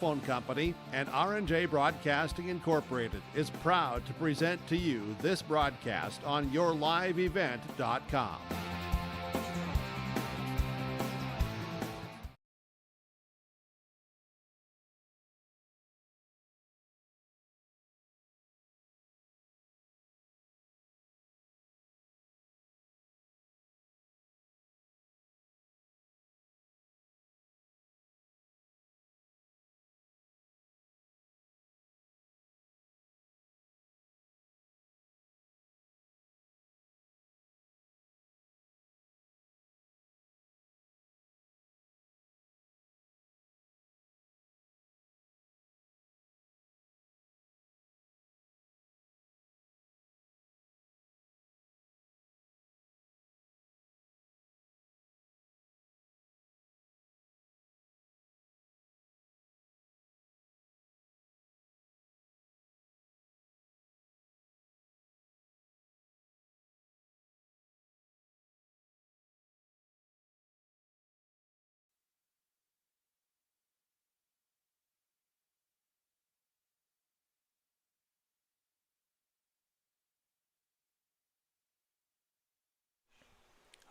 Phone Company and R&J Broadcasting Incorporated is proud to present to you this broadcast on yourliveevent.com.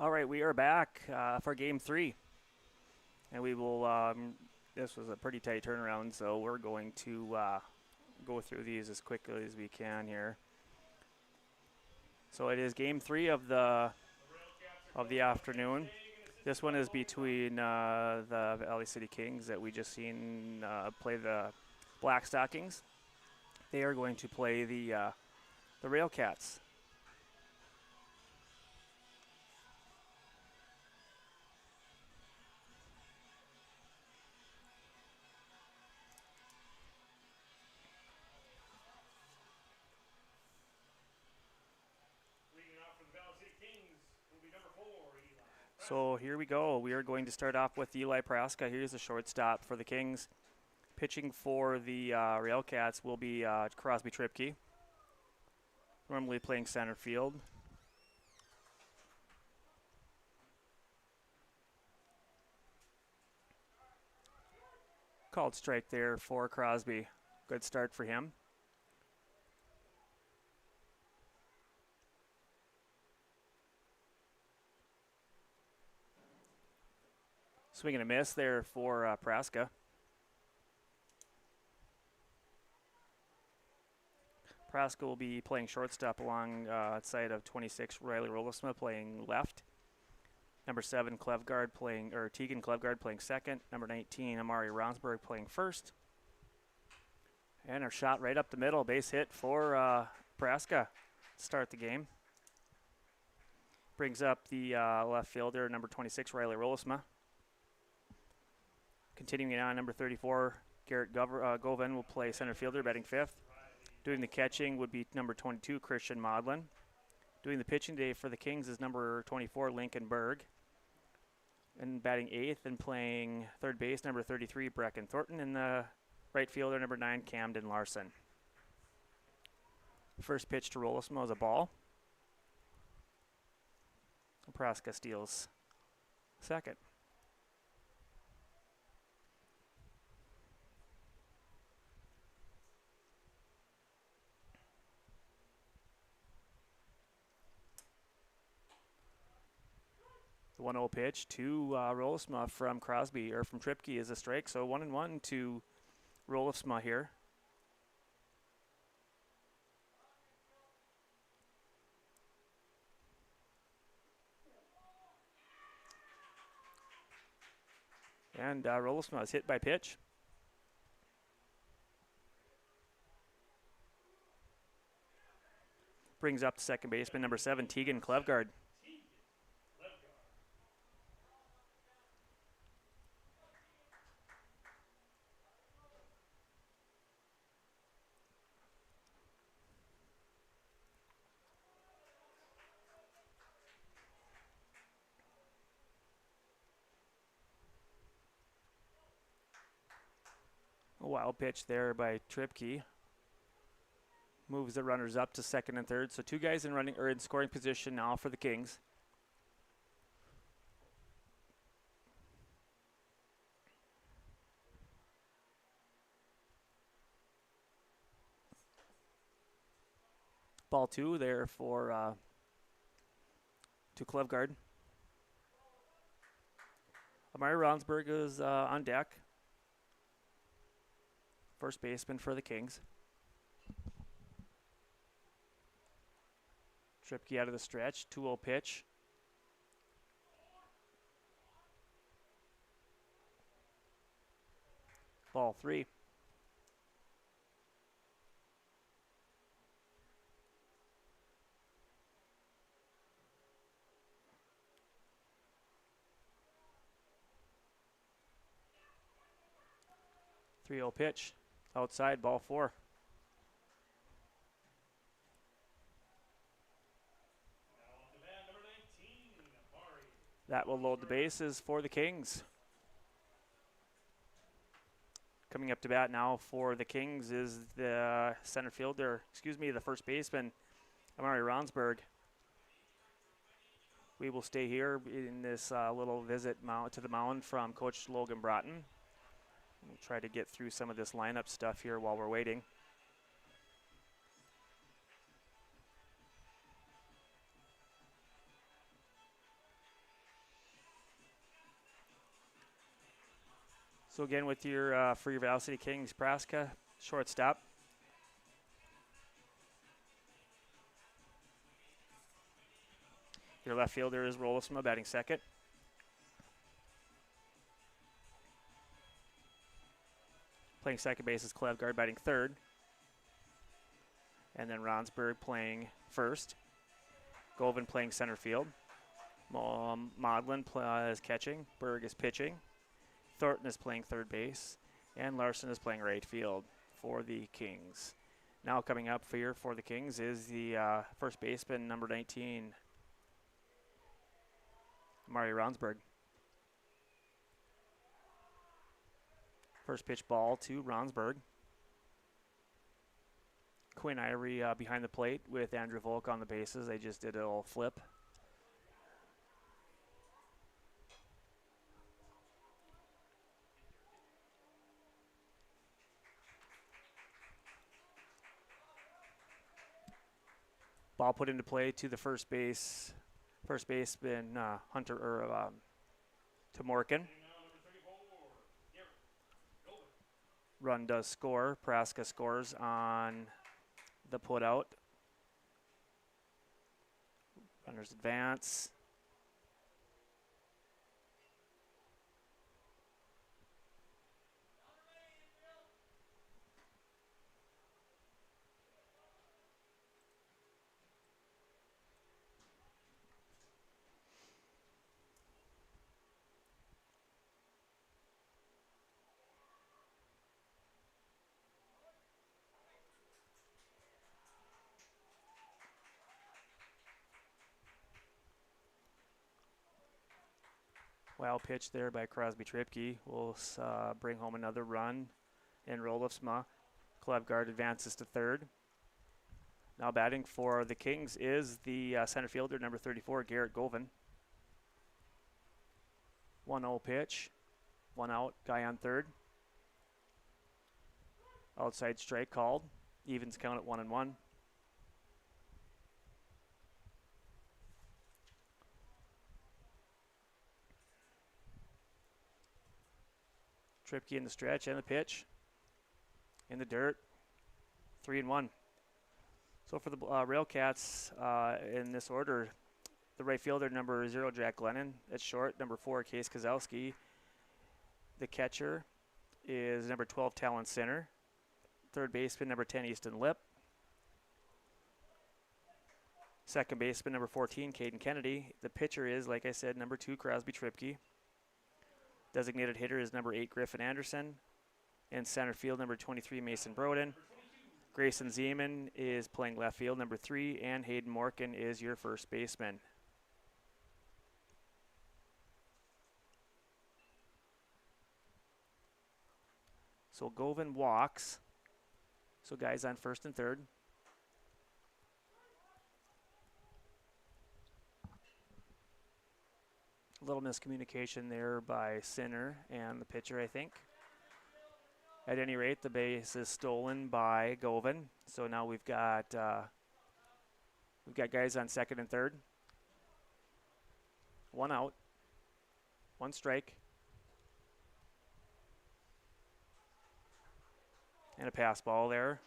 All right, we are back for Game 3. And we will, this was a pretty tight turnaround, so we're going to go through these as quickly as we can here. So it is Game 3 of the afternoon. This one is between the Valley City Kings that we just seen play the Black Stockings. They are going to play the Railcats. So here we go. We are going to start off with Eli Praska. Here's the shortstop for the Kings. Pitching for the Railcats will be Crosby Tripke, normally playing center field. Called strike there for Crosby. Good start for him. Swing and a miss there for Praska. Praska will be playing shortstop alongside of 26 Riley Rolesma playing left. Number 7 Tegan Klevgard playing second. Number 19 Amari Ronsberg playing first. And our shot right up the middle, base hit for Praska to start the game. Brings up the left fielder, number 26 Riley Rolesma. Continuing on, number 34, Garrett Govan will play center fielder, batting fifth. Doing the catching would be number 22, Christian Maudlin. Doing the pitching today for the Kings is number 24, Lincoln Berg. And batting eighth and playing third base, number 33, Brecken Thornton. And the right fielder, number 9, Camden Larson. First pitch to Rolesma is a ball. Praska steals second. The 1-0 pitch to Rolesma from Crosby, or from Tripke, is a strike. So 1-1 to Rolesma here. And Rolesma is hit by pitch. Brings up to second baseman, number 7, Tegan Klevgard. A wild pitch there by Tripke. Moves the runners up to second and third. So two guys in scoring position now for the Kings. Ball 2 there for to Klevgard. Amari Ronsberg is on deck. First baseman for the Kings. Tripke out of the stretch, 2-0 pitch. Ball 3. Three-0 pitch. Outside, ball 4. That will load the bases for the Kings. Coming up to bat now for the Kings is the center fielder, the first baseman, Amari Ronsberg. We will stay here in this little visit to the mound from Coach Logan Broughton. We'll try to get through some of this lineup stuff here while we're waiting. So again, with your for your Val City Kings, Praska, shortstop. Your left fielder is Rolfsma, batting second. Playing second base is Klevgard, batting third. And then Ronsberg playing first. Govan playing center field. Modlin is catching. Berg is pitching. Thornton is playing third base, and Larson is playing right field for the Kings. Now coming up for the Kings is the first baseman, number 19, Amari Ronsberg. First pitch ball to Ronsberg. Quinn Ivory behind the plate with Andrew Volk on the bases. They just did a little flip. Ball put into play to the first baseman Hunter to Morgan. Run does score. Praska scores on the put out. Runners advance. Well pitch there by Crosby Tripke will bring home another run in Rolfsma. Klevgard advances to third. Now batting for the Kings is the center fielder, number 34, Garrett Govan. 1-0 pitch. One out, guy on third. Outside strike called. Evens count at 1-1. Tripke in the stretch and the pitch. In the dirt. 3-1. So for the Railcats in this order, the right fielder, number 0, Jack Glennon. At short, number 4, Case Kozowski. The catcher is number 12, Talon Sinner. Third baseman, number 10, Easton Lip. Second baseman, number 14, Caden Kennedy. The pitcher is, like I said, number 2, Crosby Tripke. Designated hitter is number 8, Griffin Anderson. And center field, number 23, Mason Broden. Grayson Zeman is playing left field, number 3, and Hayden Morgan is your first baseman. So Govan walks. So guys on first and third. A little miscommunication there by Sinner and the pitcher, I think. At any rate, the base is stolen by Govan. So now we've got We've got guys on second and third. 1 out. 1 strike. And a pass ball there.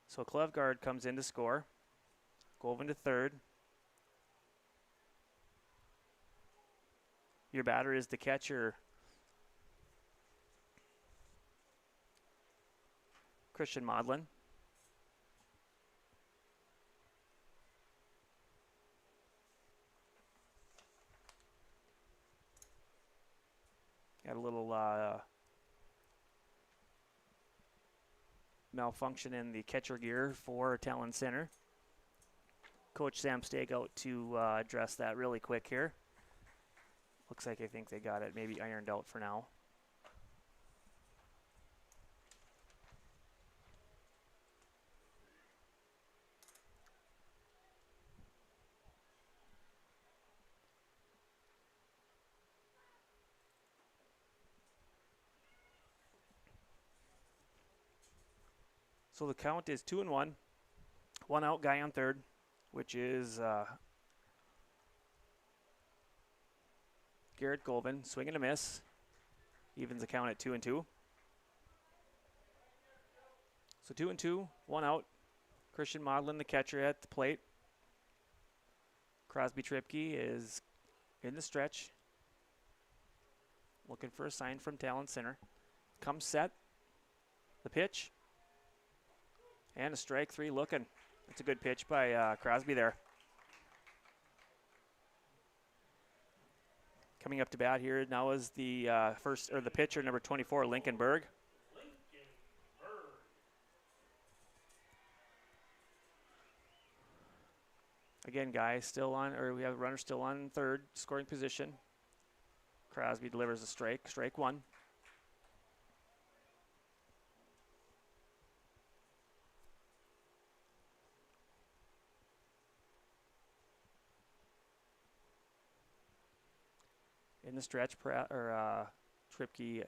So Klevgard comes in to score. Govan to third. Your batter is the catcher, Christian Modlin. Got a little malfunction in the catcher gear for Talon Center. Coach Sam Steg out to address that really quick here. Looks like I think they got it maybe ironed out for now. So the count is 2-1. 1 out, guy on third, which is Garrett Govan. Swing and a miss. Evens the count at 2-2. So 2-2, 1 out. Christian Modlin, the catcher, at the plate. Crosby Tripke is in the stretch, looking for a sign from Talon Center. Comes set. The pitch. And a strike 3 looking. That's a good pitch by Crosby there. Coming up to bat here now is the the pitcher, number 24, Lincoln Berg. Again, guy still on, or we have a runner still on third, scoring position. Crosby delivers a strike, strike 1. In the stretch, Tripke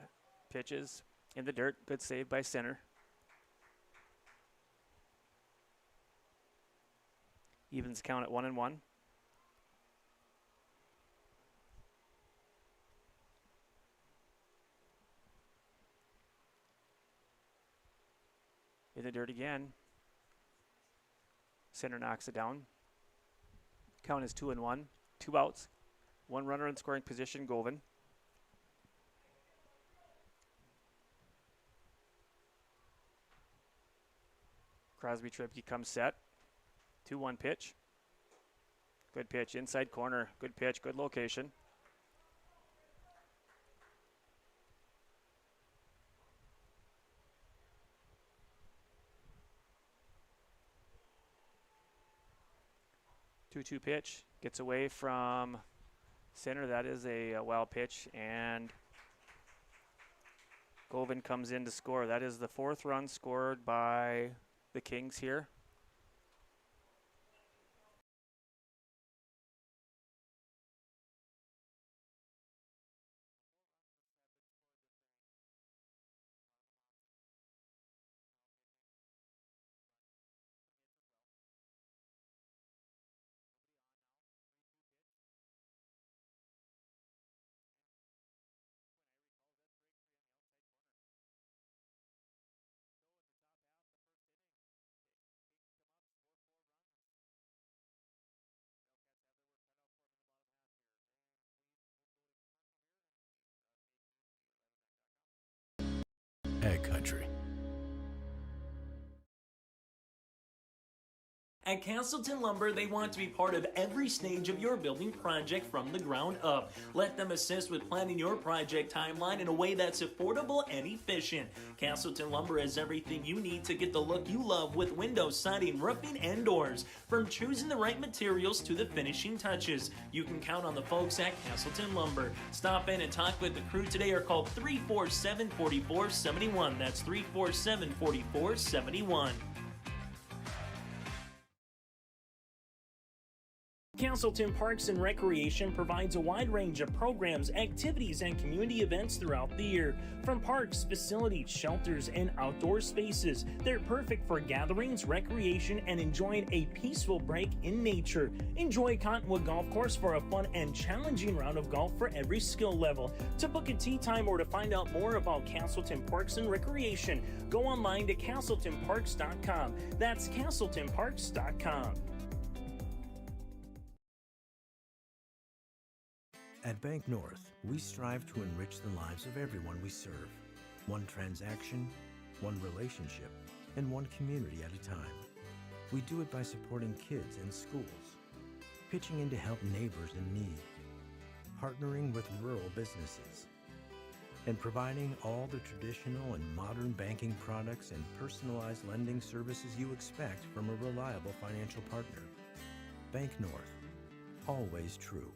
pitches in the dirt. Good save by center. Evens count at 1-1. In the dirt again. Center knocks it down. Count is 2-1. 2 outs. 1 runner in scoring position, Govan. Crosby Tripke comes set. 2-1 pitch. Good pitch, inside corner. Good pitch, good location. Two-two pitch. Gets away from center. That is a wild pitch, and Govan comes in to score. That is the 4th run scored by the Kings here. Ag Country. At Casselton Lumber, they want to be part of every stage of your building project from the ground up. Let them assist with planning your project timeline in a way that's affordable and efficient. Casselton Lumber has everything you need to get the look you love with windows, siding, roofing, and doors. From choosing the right materials to the finishing touches, you can count on the folks at Casselton Lumber. Stop in and talk with the crew today or call 347-4471. That's 347-4471. Casselton Parks and Recreation provides a wide range of programs, activities, and community events throughout the year. From parks, facilities, shelters, and outdoor spaces, they're perfect for gatherings, recreation, and enjoying a peaceful break in nature. Enjoy Cottonwood Golf Course for a fun and challenging round of golf for every skill level. To book a tee time or to find out more about Casselton Parks and Recreation, go online to CasseltonParks.com. That's CasseltonParks.com. At Bank North, we strive to enrich the lives of everyone we serve. One transaction, one relationship, and one community at a time. We do it by supporting kids and schools, pitching in to help neighbors in need, partnering with rural businesses, and providing all the traditional and modern banking products and personalized lending services you expect from a reliable financial partner. Bank North, always true.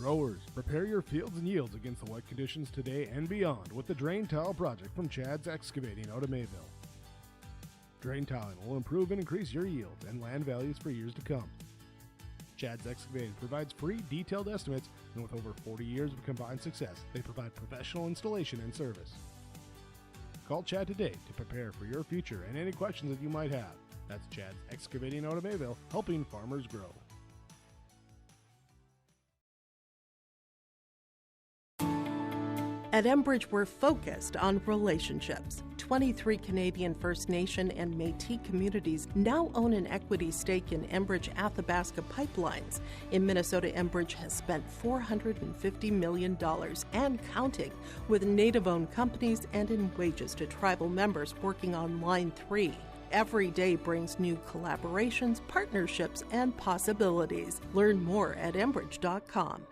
Growers, prepare your fields and yields against the wet conditions today and beyond with the Drain Tile project from Chad's Excavating out of Mayville. Drain tiling will improve and increase your yield and land values for years to come. Chad's Excavating provides free detailed estimates, and with over 40 years of combined success, they provide professional installation and service. Call Chad today to prepare for your future and any questions that you might have. That's Chad's Excavating out of Mayville, helping farmers grow. At Enbridge, we're focused on relationships. 23 Canadian First Nation and Métis communities now own an equity stake in Enbridge Athabasca Pipelines. In Minnesota, Enbridge has spent $450 million and counting, with Native-owned companies and in wages to tribal members working on Line 3. Every day brings new collaborations, partnerships, and possibilities. Learn more at Enbridge.com.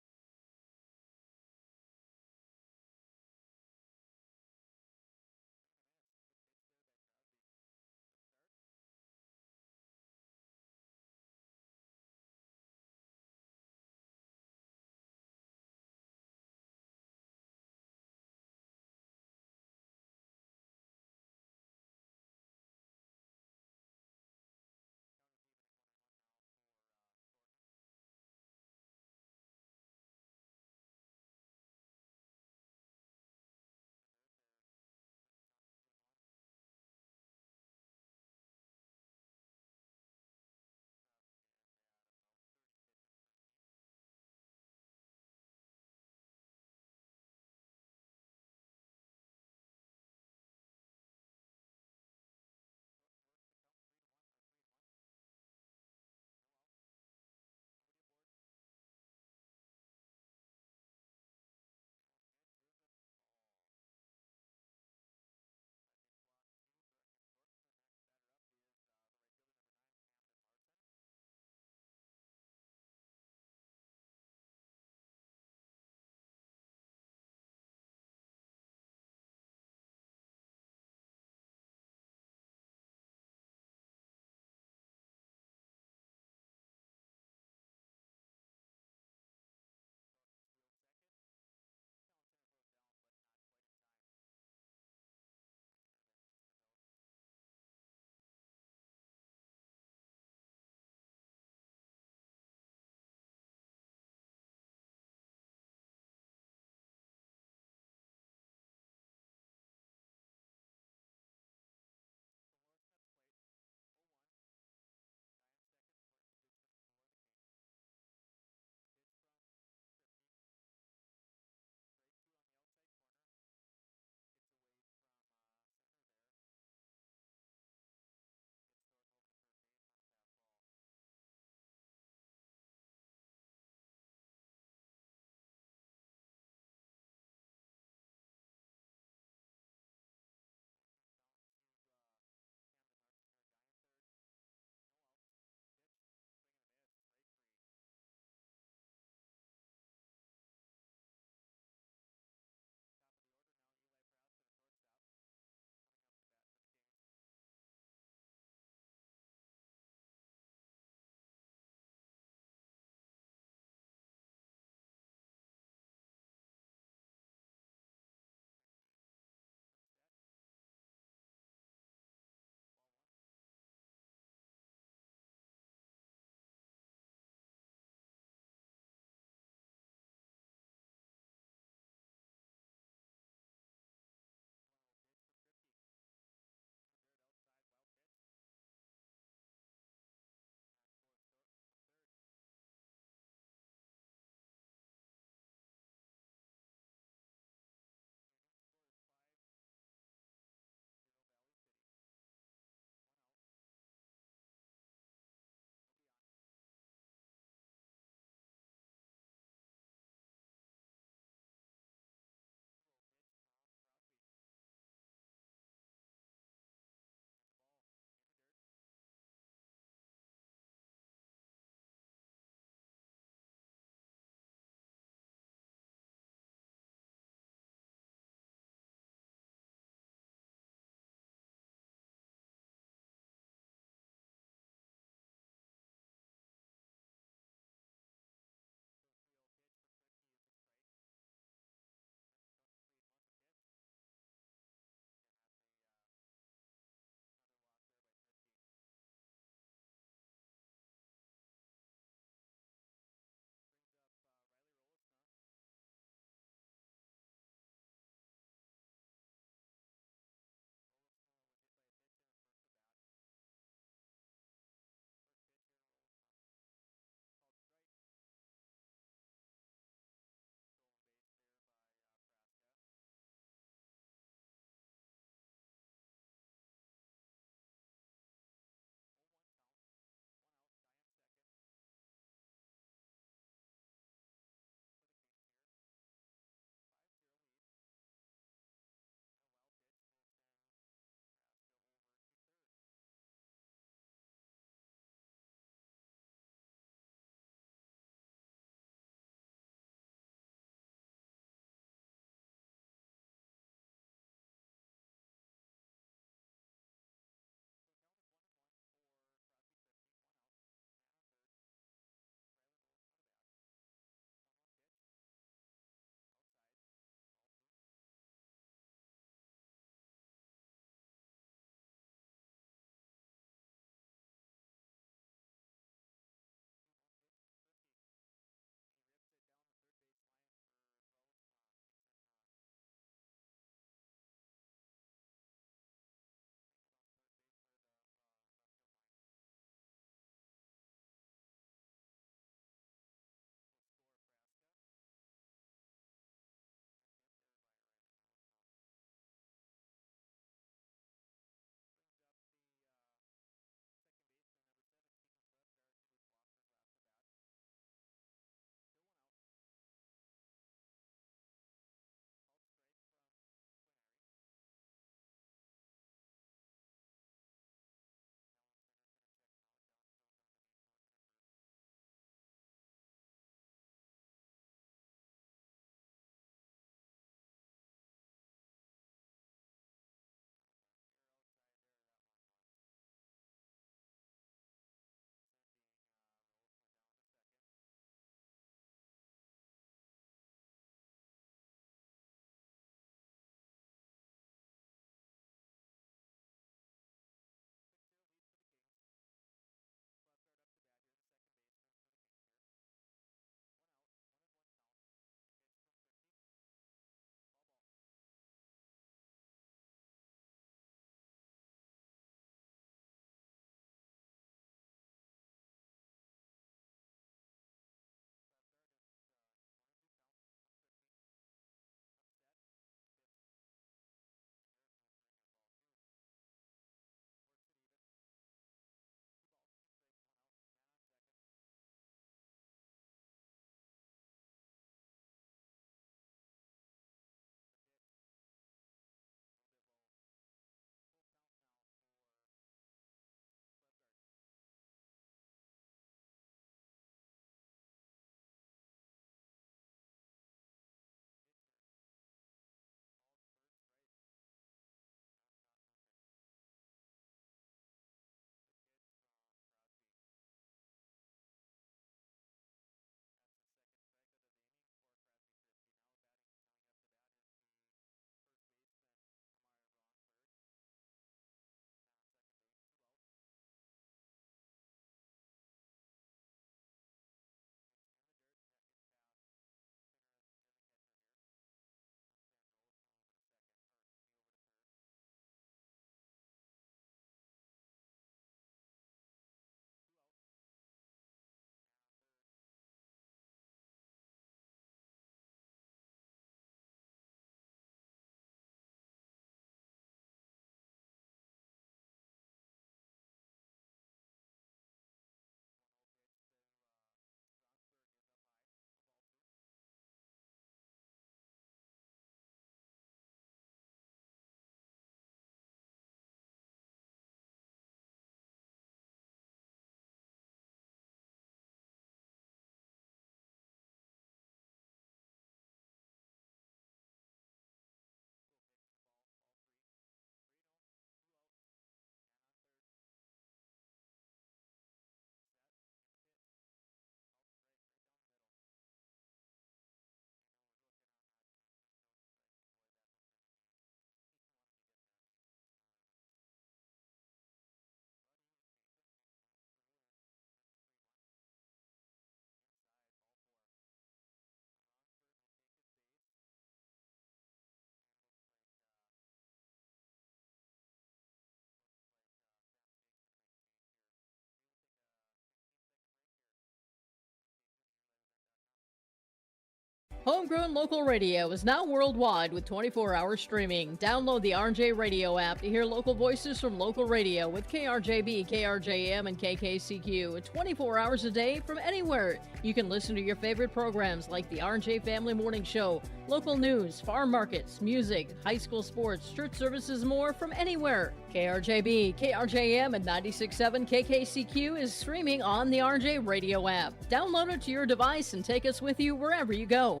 Homegrown local radio is now worldwide with 24-hour streaming. Download the RJ Radio app to hear local voices from local radio with KRJB, KRJM, and KKCQ 24 hours a day from anywhere. You can listen to your favorite programs like the RJ Family Morning Show, local news, farm markets, music, high school sports, church services, more from anywhere. KRJB, KRJM, and 96.7 KKCQ is streaming on the RJ Radio app. Download it to your device and take us with you wherever you go.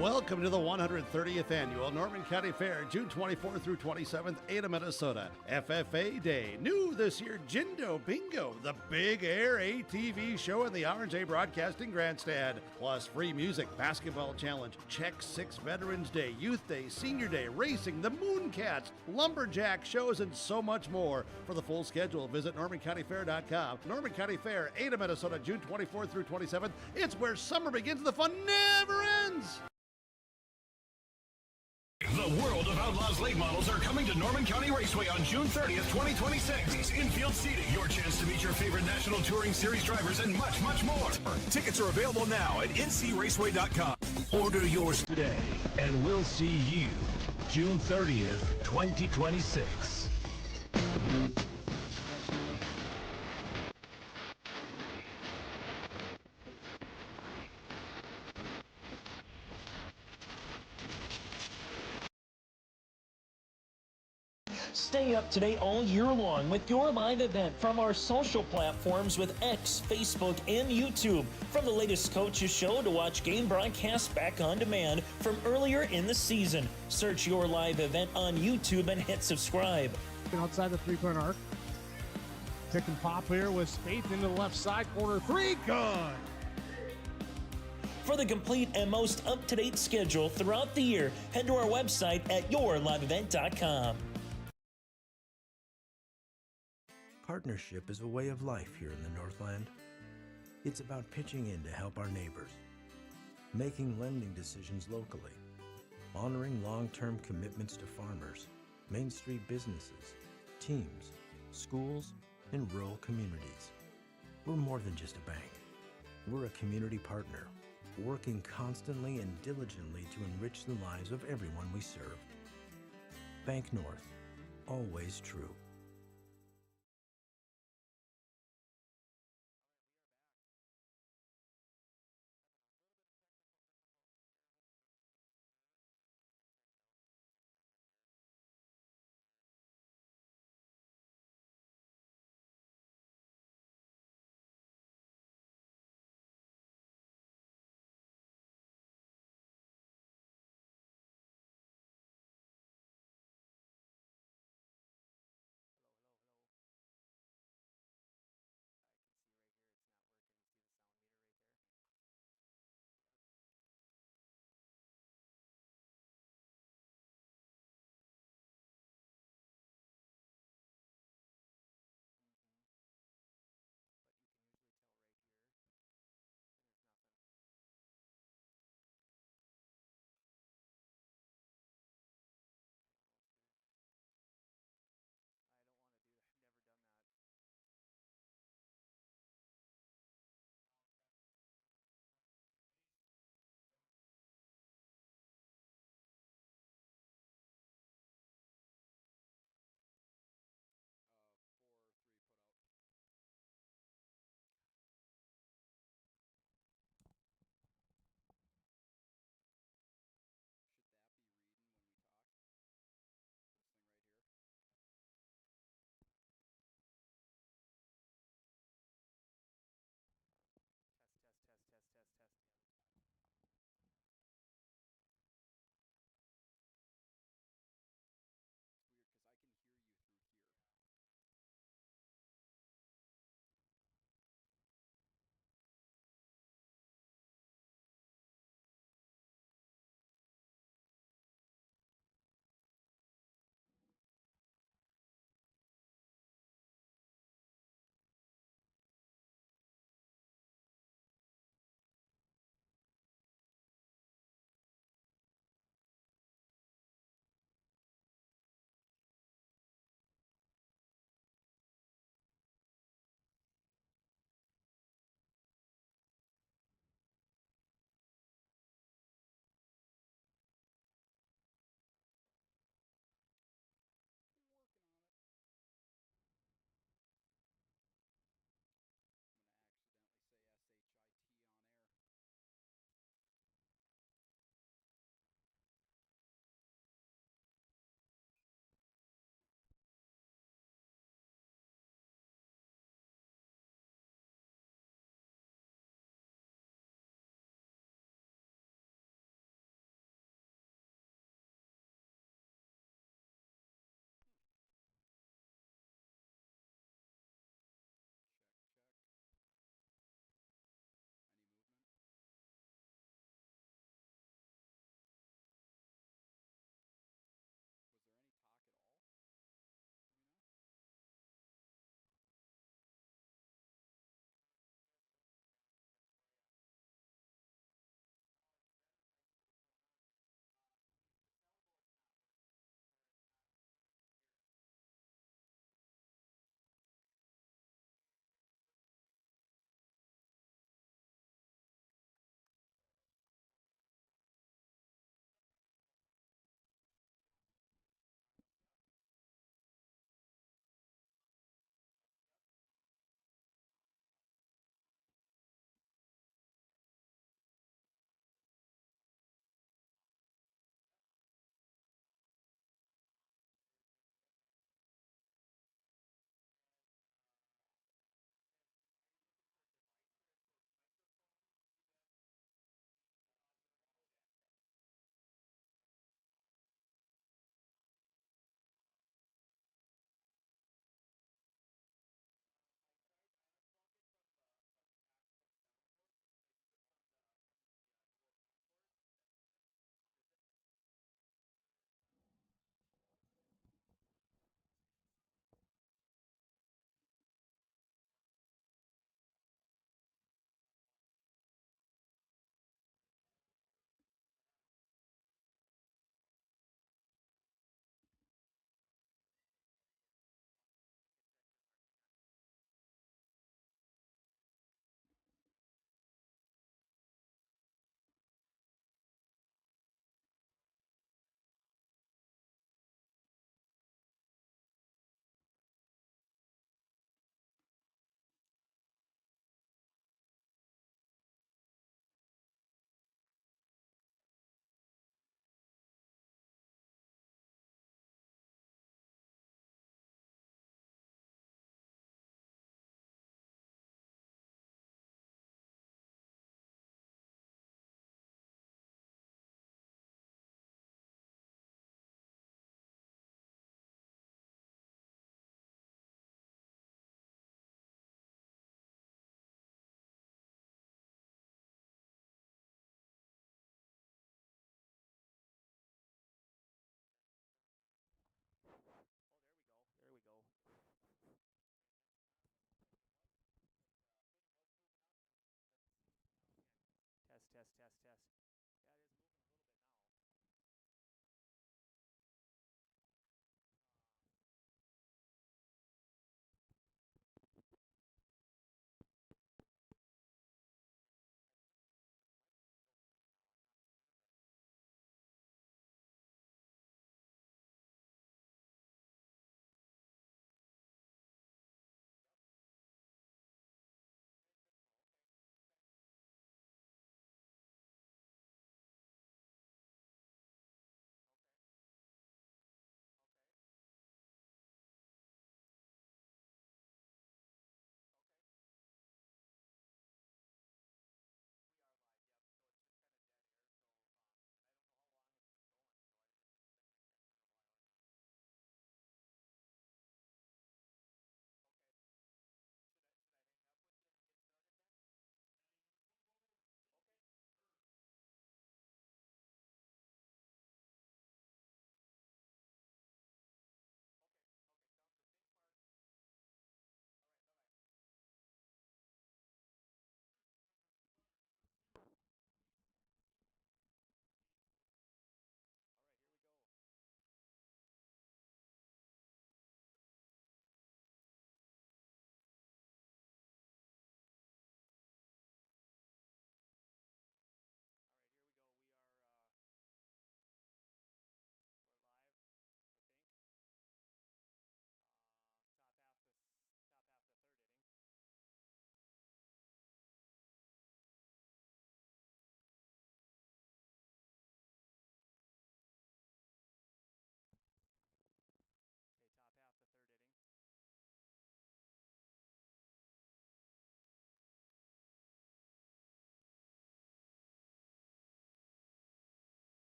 Welcome to the 130th Annual Norman County Fair, June 24th through 27th, Ada, Minnesota. FFA Day. New this year, Jindo Bingo, the Big Air ATV show in the R&J Broadcasting Grandstand. Plus free music, basketball challenge, Check 6 Veterans Day, Youth Day, Senior Day, racing, the Mooncats, lumberjack shows, and so much more. For the full schedule, visit NormanCountyFair.com. Norman County Fair, Ada, Minnesota, June 24th through 27th. It's where summer begins, the fun never ends. The World of Outlaws late models are coming to Norman County Raceway on June 30th, 2026. Infield seating, your chance to meet your favorite National Touring Series drivers, and much, much more. Tickets are available now at ncraceway.com. Order yours today, and we'll see you June 30th, 2026. Stay up to date all year long with your live event from our social platforms with X, Facebook, and YouTube. From the latest coaches show to watch game broadcasts back on demand from earlier in the season. Search your live event on YouTube and hit subscribe. Outside the three-point arc. Pick and pop here with Spaeth into the left side corner. Three, good. For the complete and most up-to-date schedule throughout the year, head to our website at yourliveevent.com. Partnership is a way of life here in the Northland. It's about pitching in to help our neighbors, making lending decisions locally, honoring long-term commitments to farmers, Main Street businesses, teams, schools, and rural communities. We're more than just a bank. We're a community partner, working constantly and diligently to enrich the lives of everyone we serve. Bank North, always true.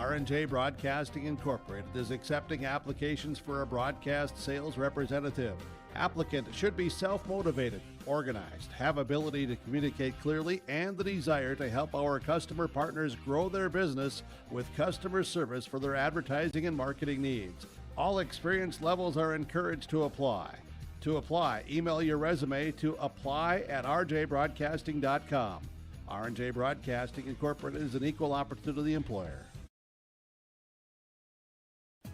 R&J Broadcasting Incorporated is accepting applications for a broadcast sales representative. Applicant should be self-motivated, organized, have ability to communicate clearly, and the desire to help our customer partners grow their business with customer service for their advertising and marketing needs. All experience levels are encouraged to apply. To apply, email your resume to apply@rjbroadcasting.com. R&J Broadcasting Incorporated is an equal opportunity employer.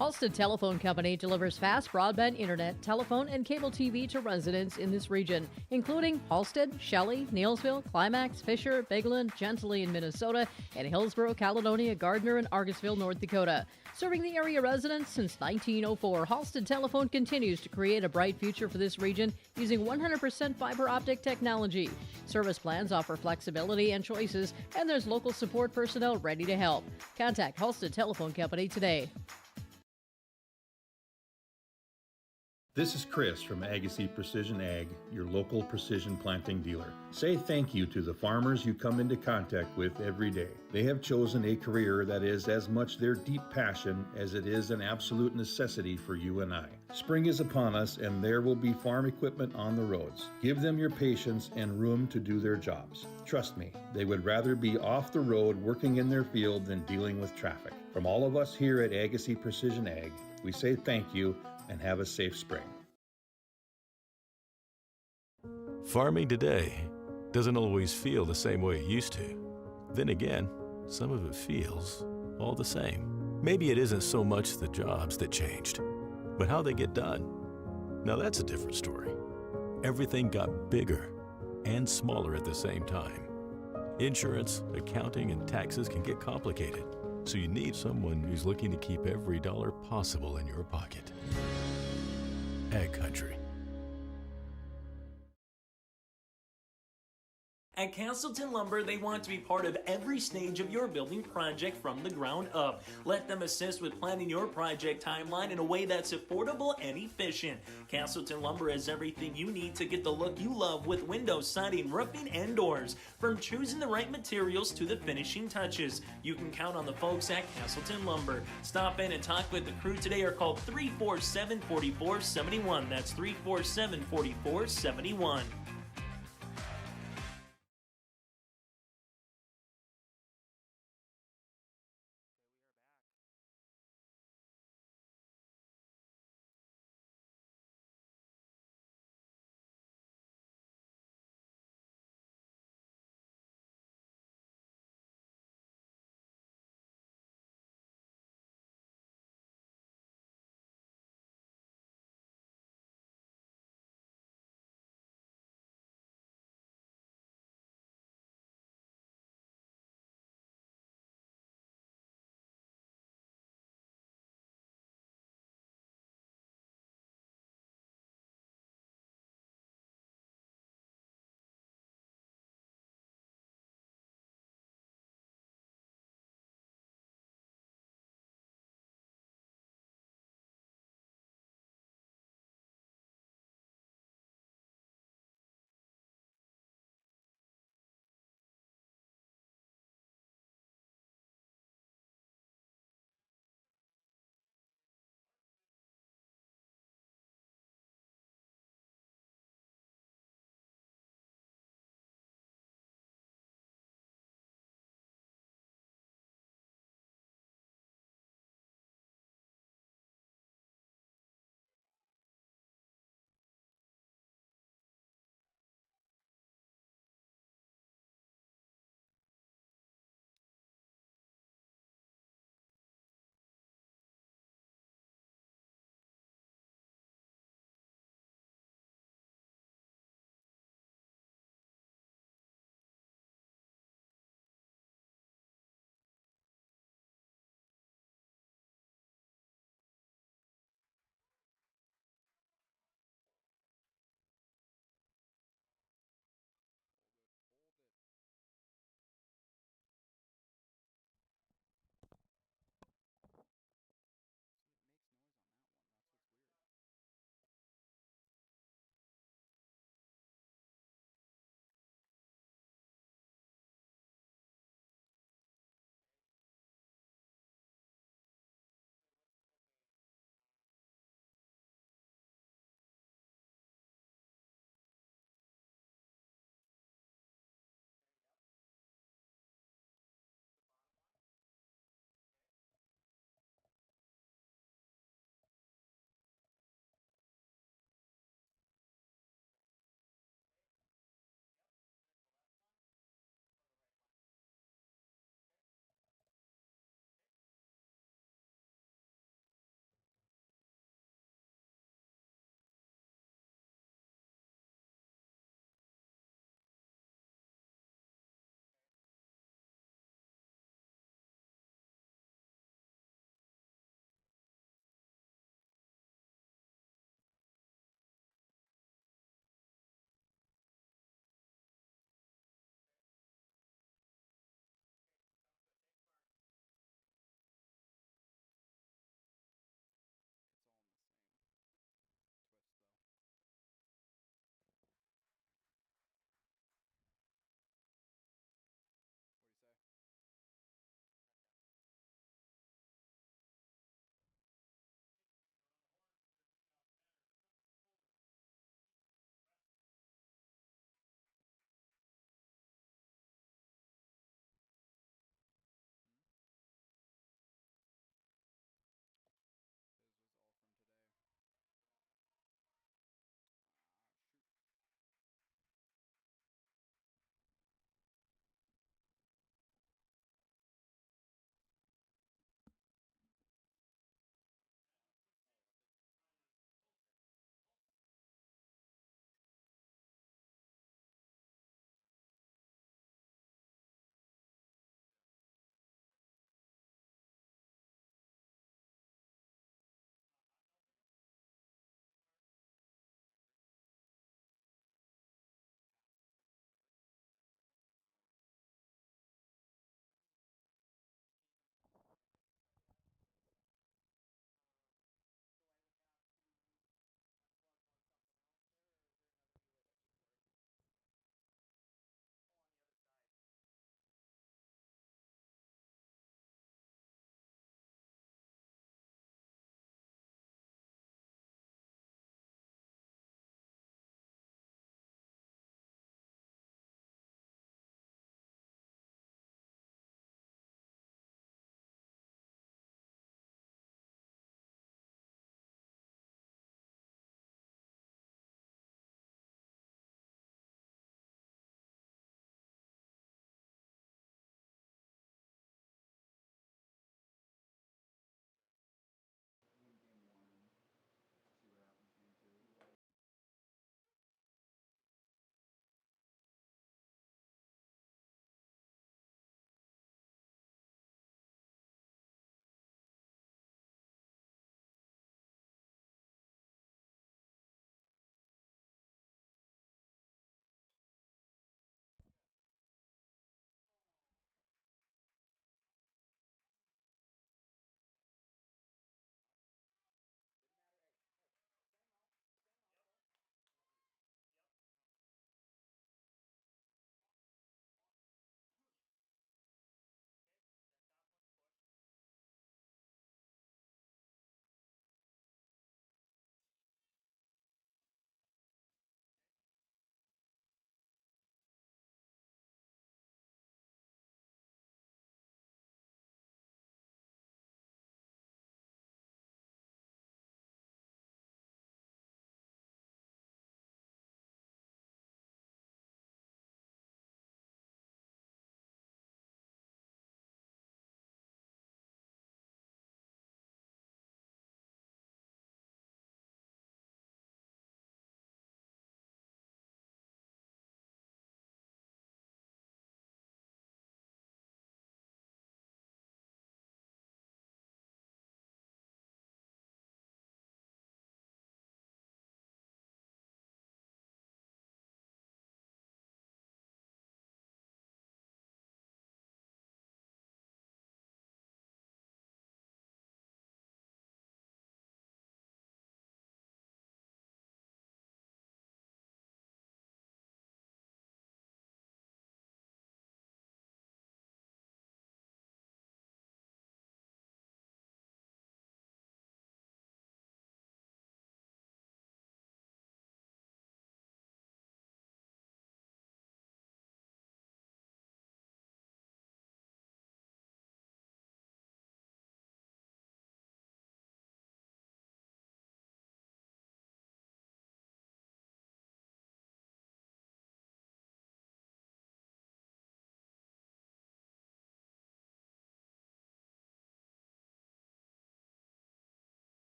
Halstead Telephone Company delivers fast broadband internet, telephone, and cable TV to residents in this region, including Halstead, Shelley, Neilsville, Climax, Fisher, Bigland, Gentilly in Minnesota, and Hillsborough, Caledonia, Gardner, and Argosville, North Dakota. Serving the area residents since 1904, Halstead Telephone continues to create a bright future for this region using 100% fiber optic technology. Service plans offer flexibility and choices, and there's local support personnel ready to help. Contact Halstead Telephone Company today. This is Chris from Agassiz Precision Ag, your local precision planting dealer. Say thank you to the farmers you come into contact with every day. They have chosen a career that is as much their deep passion as it is an absolute necessity for you and I. Spring is upon us and there will be farm equipment on the roads. Give them your patience and room to do their jobs. Trust me, they would rather be off the road working in their field than dealing with traffic. From all of us here at Agassiz Precision Ag, we say thank you and have a safe spring. Farming today doesn't always feel the same way it used to. Then again, some of it feels all the same. Maybe it isn't so much the jobs that changed, but how they get done. Now that's a different story. Everything got bigger and smaller at the same time. Insurance, accounting, and taxes can get complicated. So you need someone who's looking to keep every dollar possible in your pocket. Ag Country. At Casselton Lumber, they want to be part of every stage of your building project from the ground up. Let them assist with planning your project timeline in a way that's affordable and efficient. Casselton Lumber has everything you need to get the look you love with windows, siding, roofing, and doors. From choosing the right materials to the finishing touches, you can count on the folks at Casselton Lumber. Stop in and talk with the crew today or call 347-4471. That's 347-4471.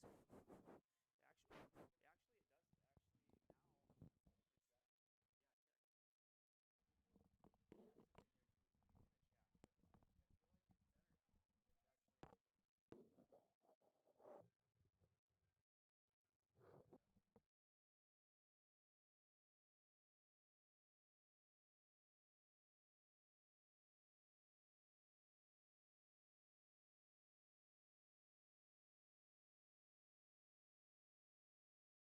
Yes. Actually, it does. Actually, now it's yeah, here. In the chat, but I feel like it's better now. It's actually.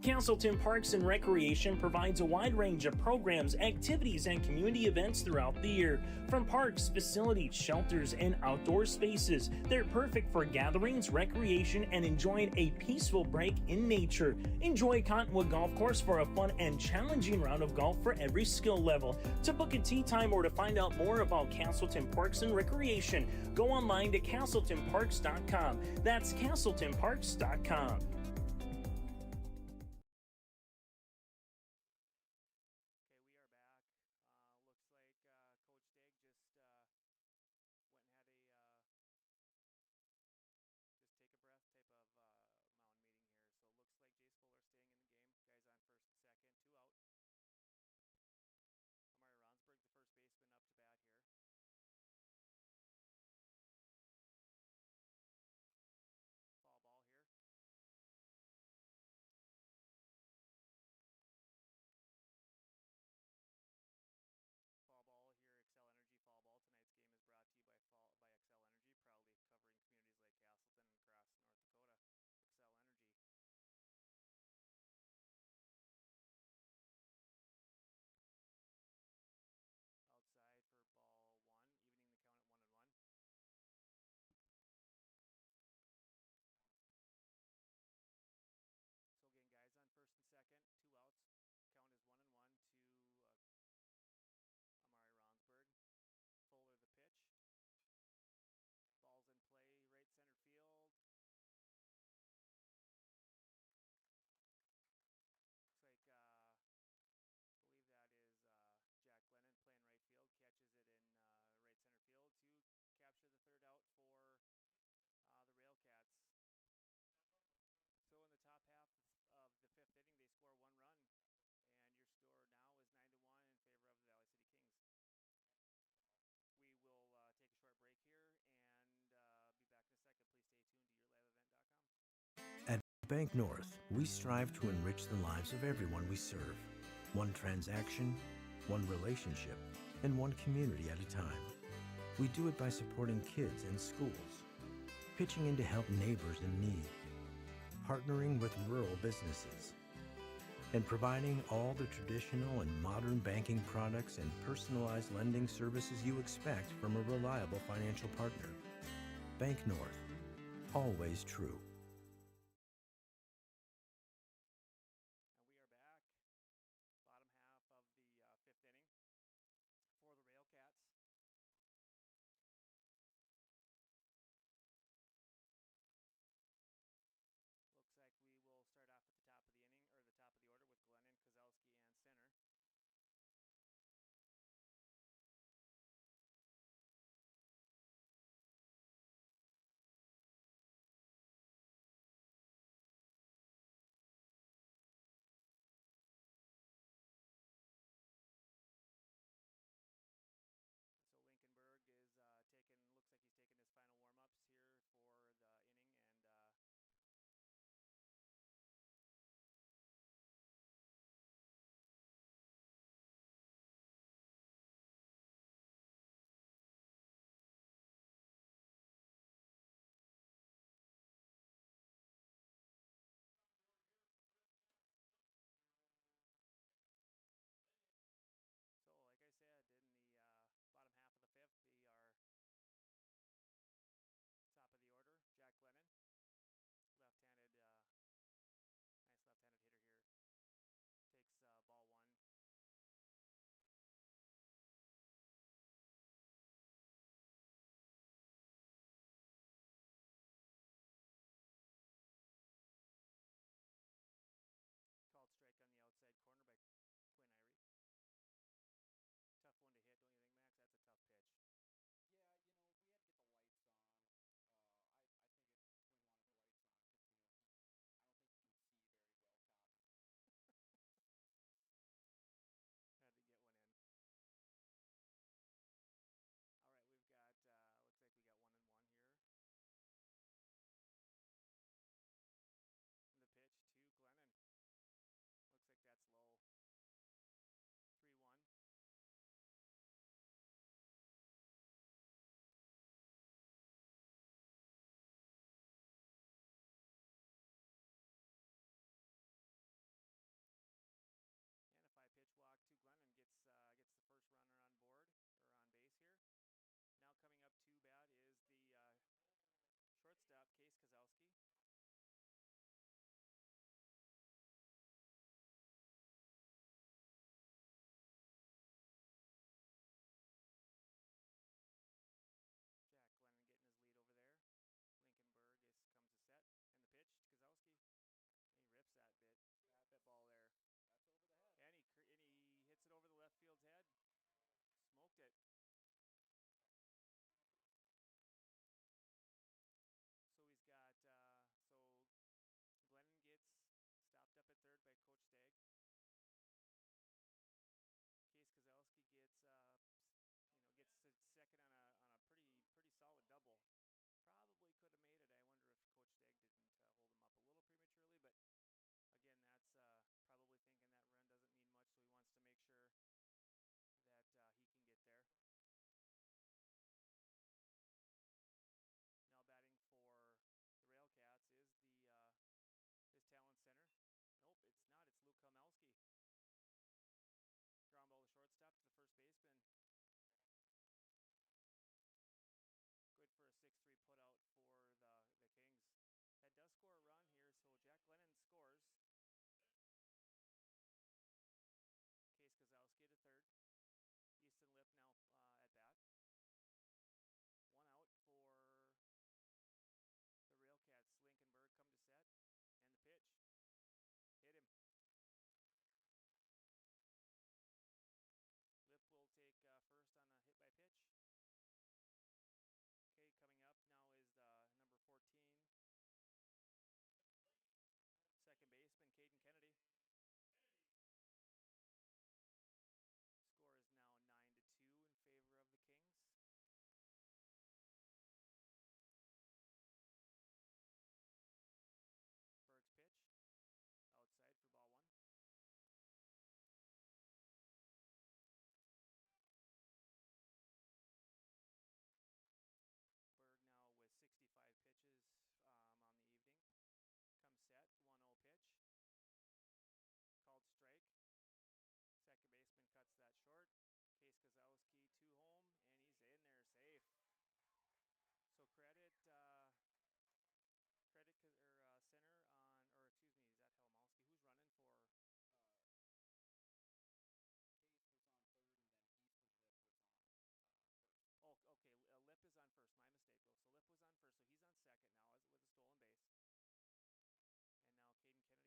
Casselton Parks and Recreation provides a wide range of programs, activities, and community events throughout the year. From parks, facilities, shelters, and outdoor spaces, they're perfect for gatherings, recreation, and enjoying a peaceful break in nature. Enjoy Cottonwood Golf Course for a fun and challenging round of golf for every skill level. To book a tee time or to find out more about Casselton Parks and Recreation, go online to CasseltonParks.com. That's CasseltonParks.com. At Bank North, we strive to enrich the lives of everyone we serve. One transaction, one relationship, and one community at a time. We do it by supporting kids and schools, pitching in to help neighbors in need, partnering with rural businesses, and providing all the traditional and modern banking products and personalized lending services you expect from a reliable financial partner. Bank North, always true. Coach Stagg. Case Kozlowski gets gets to second on a pretty solid double. Probably could have made it. I wonder if Coach Stagg didn't hold him up a little prematurely, but again, that's probably thinking that run doesn't mean much, so he wants to make sure that he can get there. Now batting for the Railcats is is Talon Center. Nope, it's not. It's Luke Helmelski. Ground ball to shortstop to the first baseman. Good for a 6-3 put out for the Kings. That does score a run here, so Jack Lennon scores. Case Kozlowski to third. Easton Lip now at bat. One out for the Railcats. Lincoln Berg come to set. And the pitch. Hit him. Lip will take first on a hit by pitch. Okay, coming up now is number 14. Second baseman, Caden Kennedy. Score is now 9-2 in favor of the Kings. Berg's pitch. Outside for ball one. Berg now with 65 pitches on the evening. Comes set, 1-0 pitch. Called strike. Second baseman cuts that short. Case Kozlowski to home, and he's in there safe. So credit center on, or excuse me, is that Helmowski? Who's running for? Case was on third, and then Easton Lip was on first. Oh, okay. Lip is on first. My mistake, though. So Lip was on first, so he's on second now with a stolen base. And now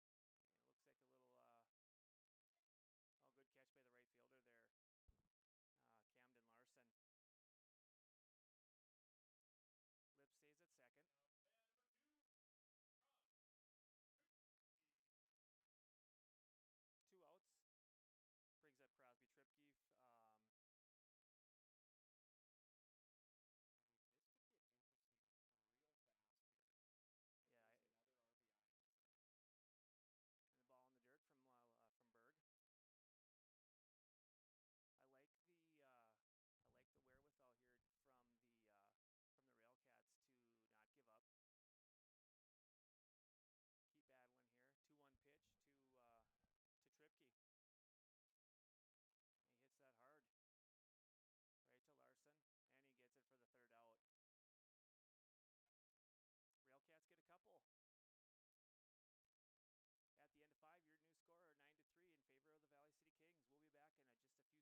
Caden Kennedy with the 1-1. And it looks like a little, good catch by the right fielder there, Camden Larson. Lip stays at second. Two outs. Brings up Crosby Tripke. This could get interesting real fast here. Yeah. There's another RBI for Lip. And the ball in the dirt from Berg. I like the wherewithal here from the Railcats to not give up. Keep battling here. 2-1 pitch to Tripke. He hits that hard. Right to Larson, and he gets it for the third out. Railcats get a couple. At the end of 5, your new score, 9-3 in favor of the Valley City Kings. We'll be back in just a few seconds here. Stay tuned to yourliveevent.com.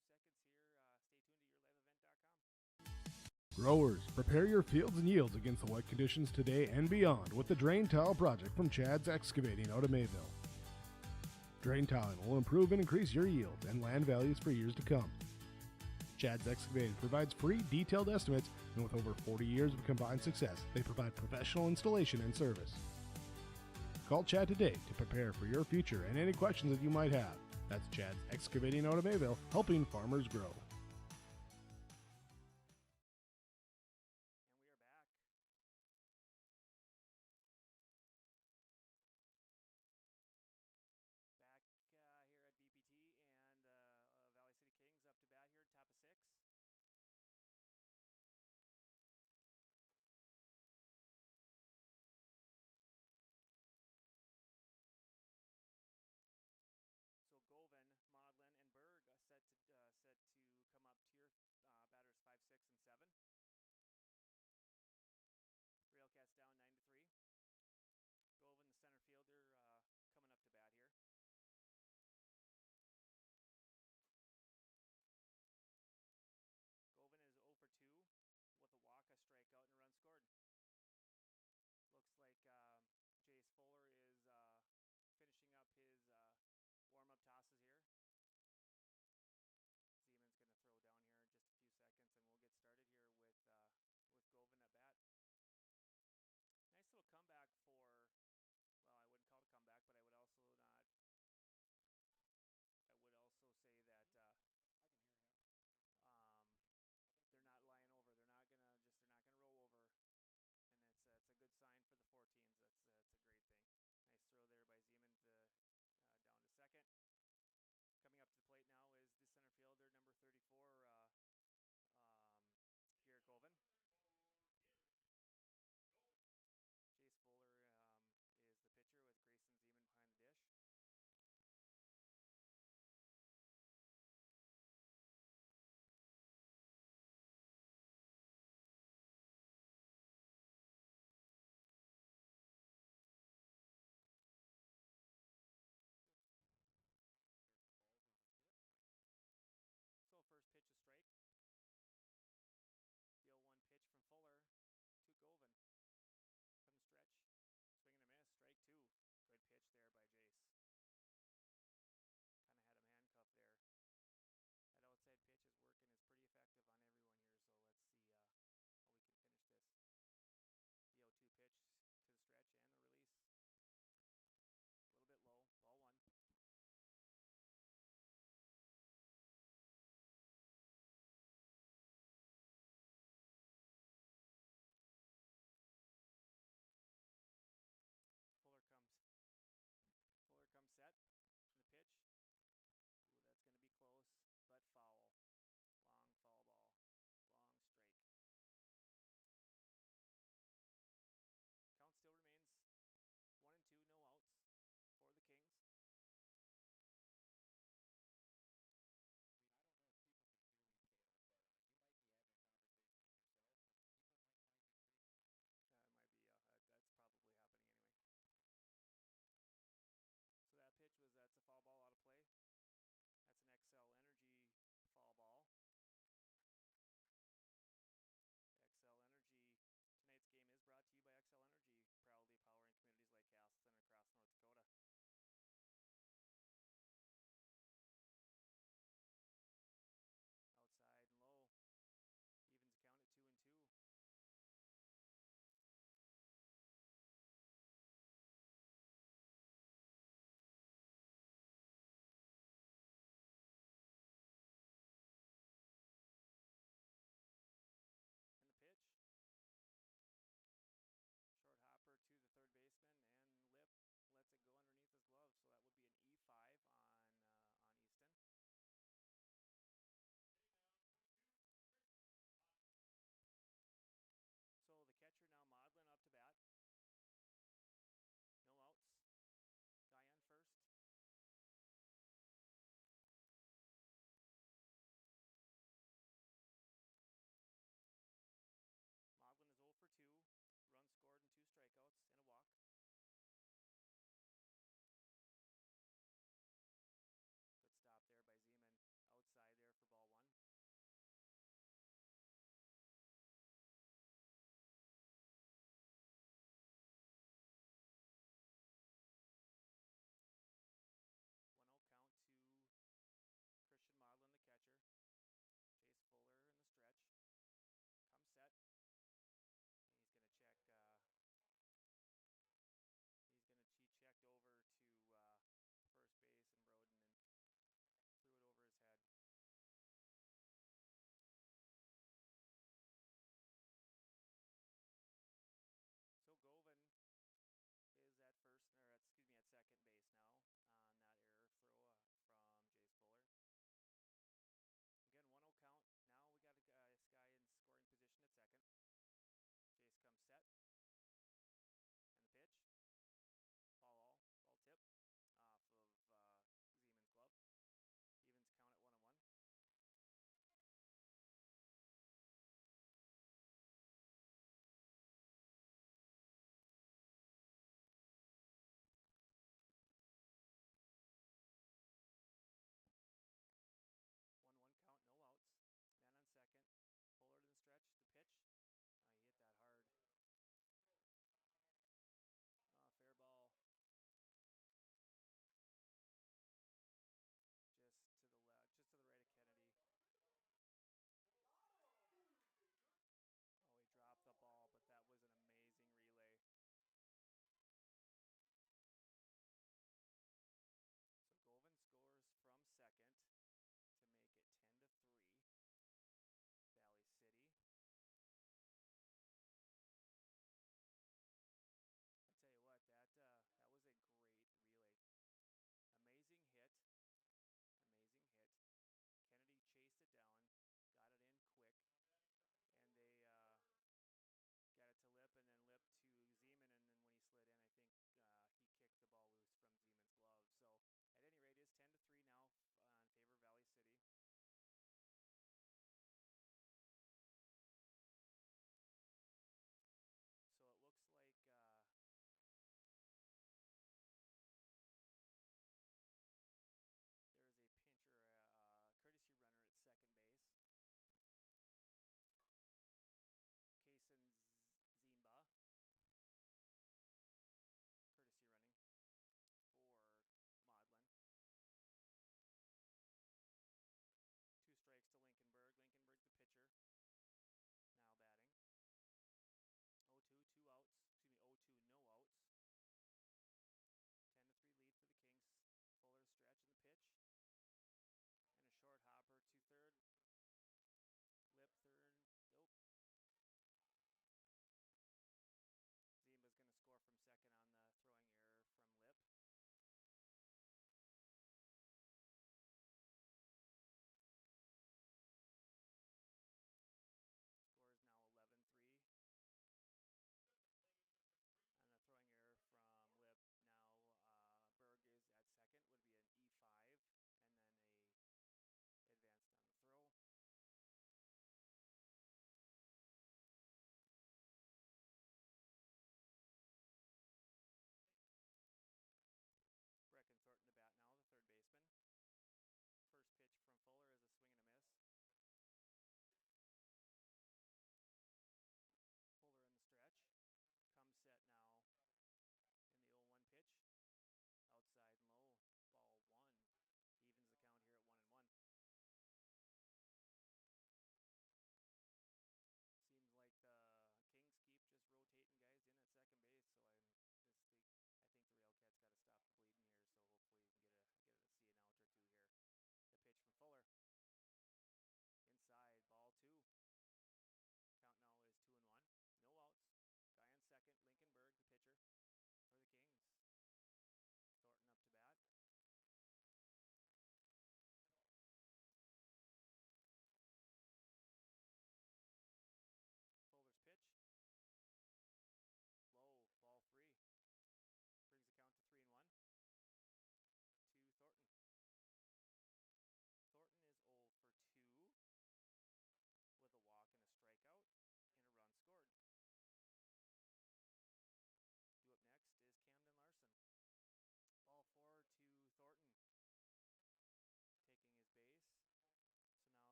Growers, prepare your fields and yields against the wet conditions today and beyond with the Drain Tile Project from Chad's Excavating out of Mayville. Drain tiling will improve and increase your yield and land values for years to come. Chad's Excavating provides free, detailed estimates, and with over 40 years of combined success, they provide professional installation and service. Call Chad today to prepare for your future and any questions that you might have. That's Chad's Excavating out of Mayville, helping farmers grow. And we are back. Back here at BPT, and Valley City Kings up to bat here, top of 6. So Govan, Maudlin, and Berg set to come up to your batters 5, 6, and 7. Railcats down 9-3. Govan, the center fielder, coming up to bat here. Govan is 0 for 2 with a walk, a strikeout, and a run scored. Looks like Jace Fuller is finishing up his warm-up tosses here. Zeman's going to throw down here in just a few seconds, and we'll get started here with Govan at bat. Nice little comeback for, well, I wouldn't call it a comeback, but I would also not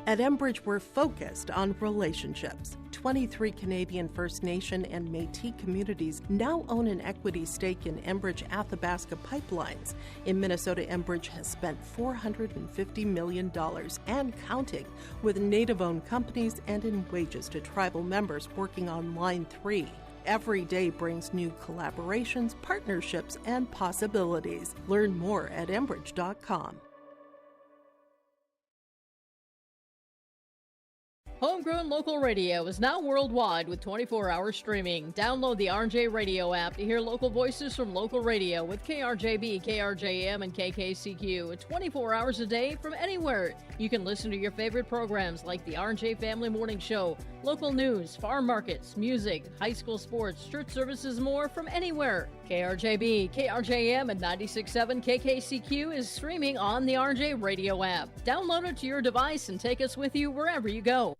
At Enbridge, we're focused on relationships. 23 Canadian First Nation and Métis communities now own an equity stake in Enbridge Athabasca pipelines. In Minnesota, Enbridge has spent $450 million and counting, with Native-owned companies and in wages to tribal members working on Line 3. Every day brings new collaborations, partnerships, and possibilities. Learn more at Enbridge.com. Homegrown local radio is now worldwide with 24-hour streaming. Download the RJ Radio app to hear local voices from local radio with KRJB, KRJM, and KKCQ 24 hours a day from anywhere. You can listen to your favorite programs like the RJ Family Morning Show, local news, farm markets, music, high school sports, church services, more from anywhere. KRJB, KRJM, and 96.7 KKCQ is streaming on the RJ Radio app. Download it to your device and take us with you wherever you go.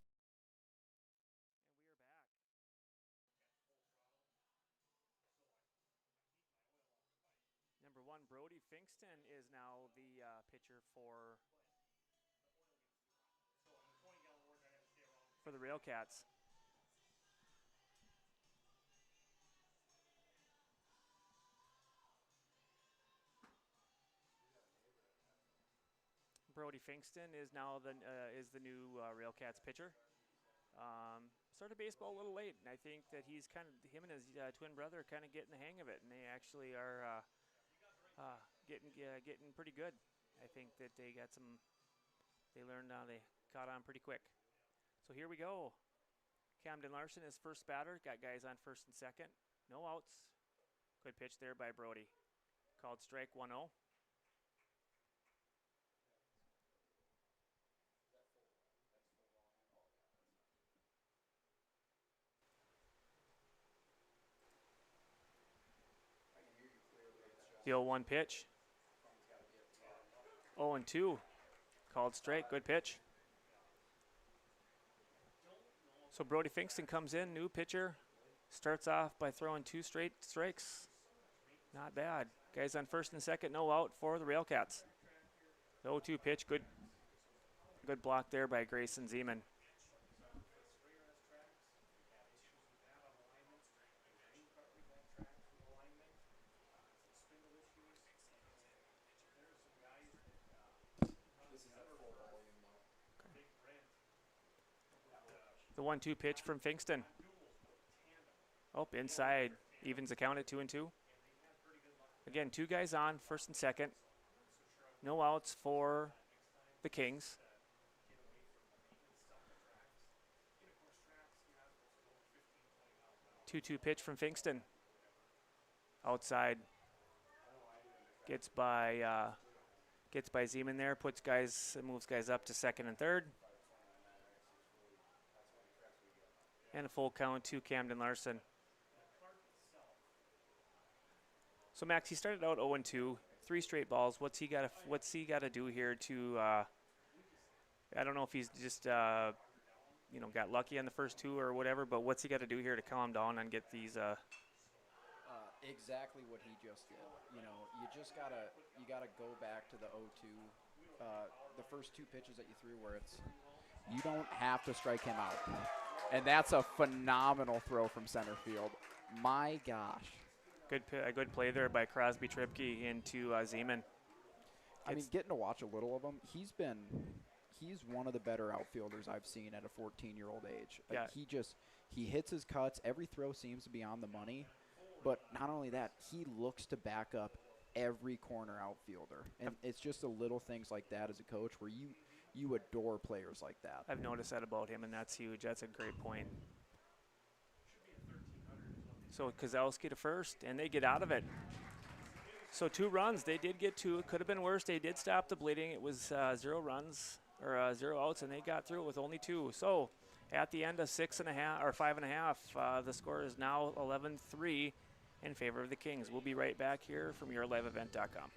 Number 1, Brody Finkston is now the pitcher for the Railcats. Brody Finkston is now the new Railcats pitcher. Started baseball a little late, and I think that him and his twin brother are kind of getting the hang of it, and they actually are getting pretty good. I think that they learned they caught on pretty quick. So here we go. Camden Larson is first batter, got guys on first and second. No outs. Good pitch there by Brody. Called strike 1-0. The 0-1 pitch. 0-2. Called strike. Good pitch. So Brody Finkston comes in, new pitcher. Starts off by throwing 2 straight strikes. Not bad. Guys on first and second, no out for the Railcats. The 0-2 pitch. Good block there by Grayson Zeman. The 1-2 pitch from Finkston. Oh, inside. Evens the count at 2-2. Again, 2 guys on, first and second. No outs for the Kings. Two pitch from Finkston. Outside. Gets by Zeman there. Moves guys up to second and third. And a full count to Camden Larson. So Max, he started out 0-2, 3 straight balls. What's he got to do here to? I don't know if he's just got lucky on the first 2 or whatever, but what's he got to do here to calm down and get these? Exactly what he just did. You gotta go back to the 0-2, the first 2 pitches that you threw, where you don't have to strike him out. And that's a phenomenal throw from center field. My gosh. A good play there by Crosby Tripke into Zeman. I mean, getting to watch a little of him, he's one of the better outfielders I've seen at a 14-year-old age. Yeah. He hits his cuts. Every throw seems to be on the money. But not only that, he looks to back up every corner outfielder. And it's just the little things like that as a coach where you adore players like that. I've noticed that about him, and that's huge. That's a great point. So Kozlowski to first, and they get out of it. So 2 runs. They did get 2. It could have been worse. They did stop the bleeding. It was 0 runs or 0 outs, and they got through it with only 2. So at the end of 6.5 or 5.5, the score is now 11-3 in favor of the Kings. We'll be right back here from YourLiveEvent.com.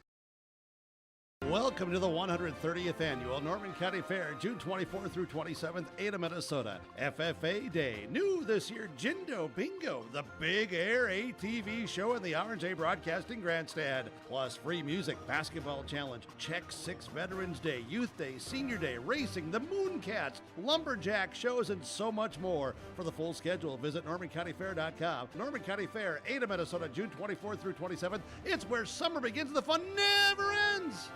Welcome to the 130th Annual Norman County Fair, June 24th through 27th, Ada, Minnesota. FFA Day. New this year, Jindo Bingo, the Big Air ATV show in the R&J Broadcasting Grandstand. Plus free music, basketball challenge, Check 6 Veterans Day, Youth Day, Senior Day, racing, the Mooncats, lumberjack shows, and so much more. For the full schedule, visit NormanCountyFair.com. Norman County Fair, Ada, Minnesota, June 24th through 27th. It's where summer begins. The fun never ends.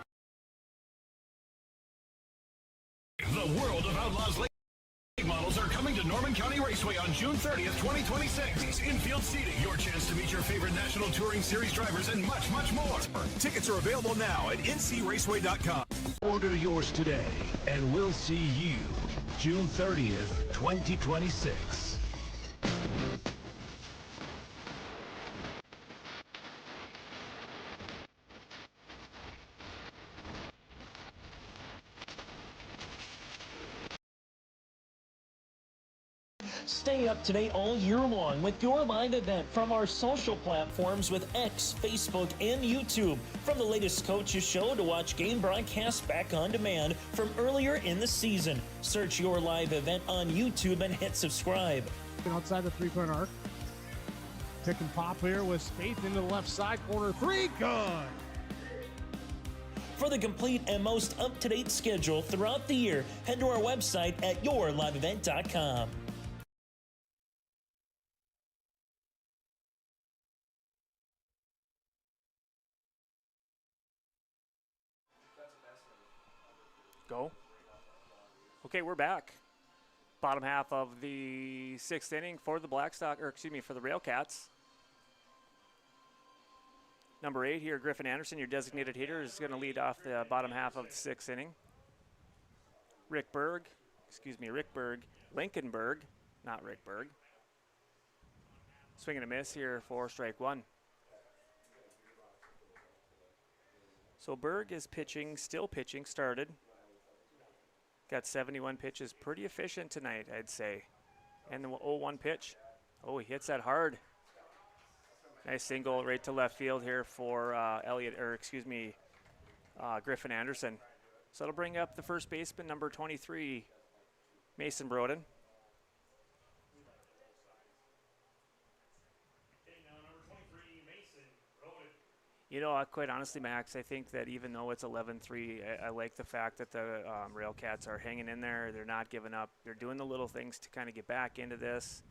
The world of Outlaws late models are coming to Norman County Raceway on June 30th, 2026. Infield seating, your chance to meet your favorite National Touring Series drivers, and much, much more. Tickets are available now at ncraceway.com. Order yours today, and we'll see you June 30th, 2026. Stay up to date all year long with your live event from our social platforms with X, Facebook, and YouTube. From the latest coaches show to watch game broadcasts back on demand from earlier in the season. Search your live event on YouTube and hit subscribe. Outside the three-point arc. Pick and pop here with Spaeth into the left side corner. Three, good. For the complete and most up-to-date schedule throughout the year, head to our website at yourliveevent.com. Go. Okay, we're back. Bottom half of the sixth inning for the for the Railcats. Number 8 here, Griffin Anderson, your designated hitter, is going to lead off the bottom half of the sixth inning. Rick Berg, Lincoln Berg, not Rick Berg. Swing and a miss here for strike one. So Berg is pitching, still pitching, started. Got 71 pitches, pretty efficient tonight, I'd say. And the 0-1 pitch. Oh, he hits that hard. Nice single right to left field here for Griffin Anderson. So it'll bring up the first baseman, number 23, Mason Broden. You know, quite honestly, Max, I think that even though it's 11-3, I like the fact that the Railcats are hanging in there. They're not giving up. They're doing the little things to kind of get back into this.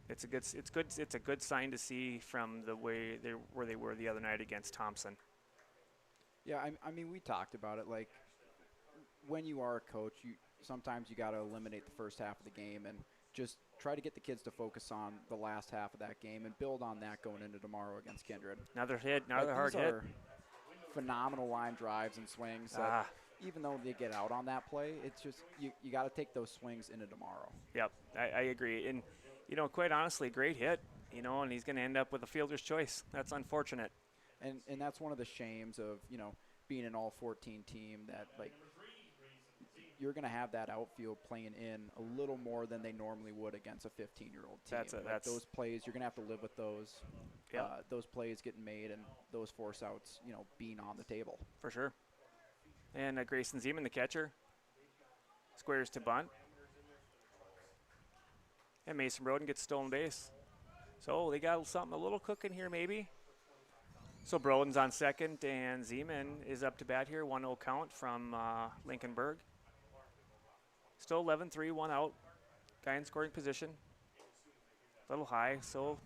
It's a good sign to see from the way where they were the other night against Thompson. Yeah, I mean, we talked about it. Like, when you are a coach, sometimes you got to eliminate the first half of the game and just try to get the kids to focus on the last half of that game and build on that going into tomorrow against Kindred. Another hard hit. Phenomenal line drives and swings. That even though they get out on that play, it's just you got to take those swings into tomorrow. Yep, I agree. And, you know, quite honestly, great hit, you know, and he's going to end up with a fielder's choice. That's unfortunate. And that's one of the shames of, you know, being an all-14 team that, like, you're going to have that outfield playing in a little more than they normally would against a 15-year-old team. That's those plays, you're going to have to live with those. Yep. Those plays getting made and those force outs, you know, being on the table. For sure. And Grayson Zeman, the catcher, squares to bunt. And Mason Broden gets stolen base. So they got something a little cooking here maybe. So Broden's on second, and Zeman is up to bat here. 1-0 count from Lincoln Berg. Still 11-3, 1 out. Guy in scoring position. A little high, so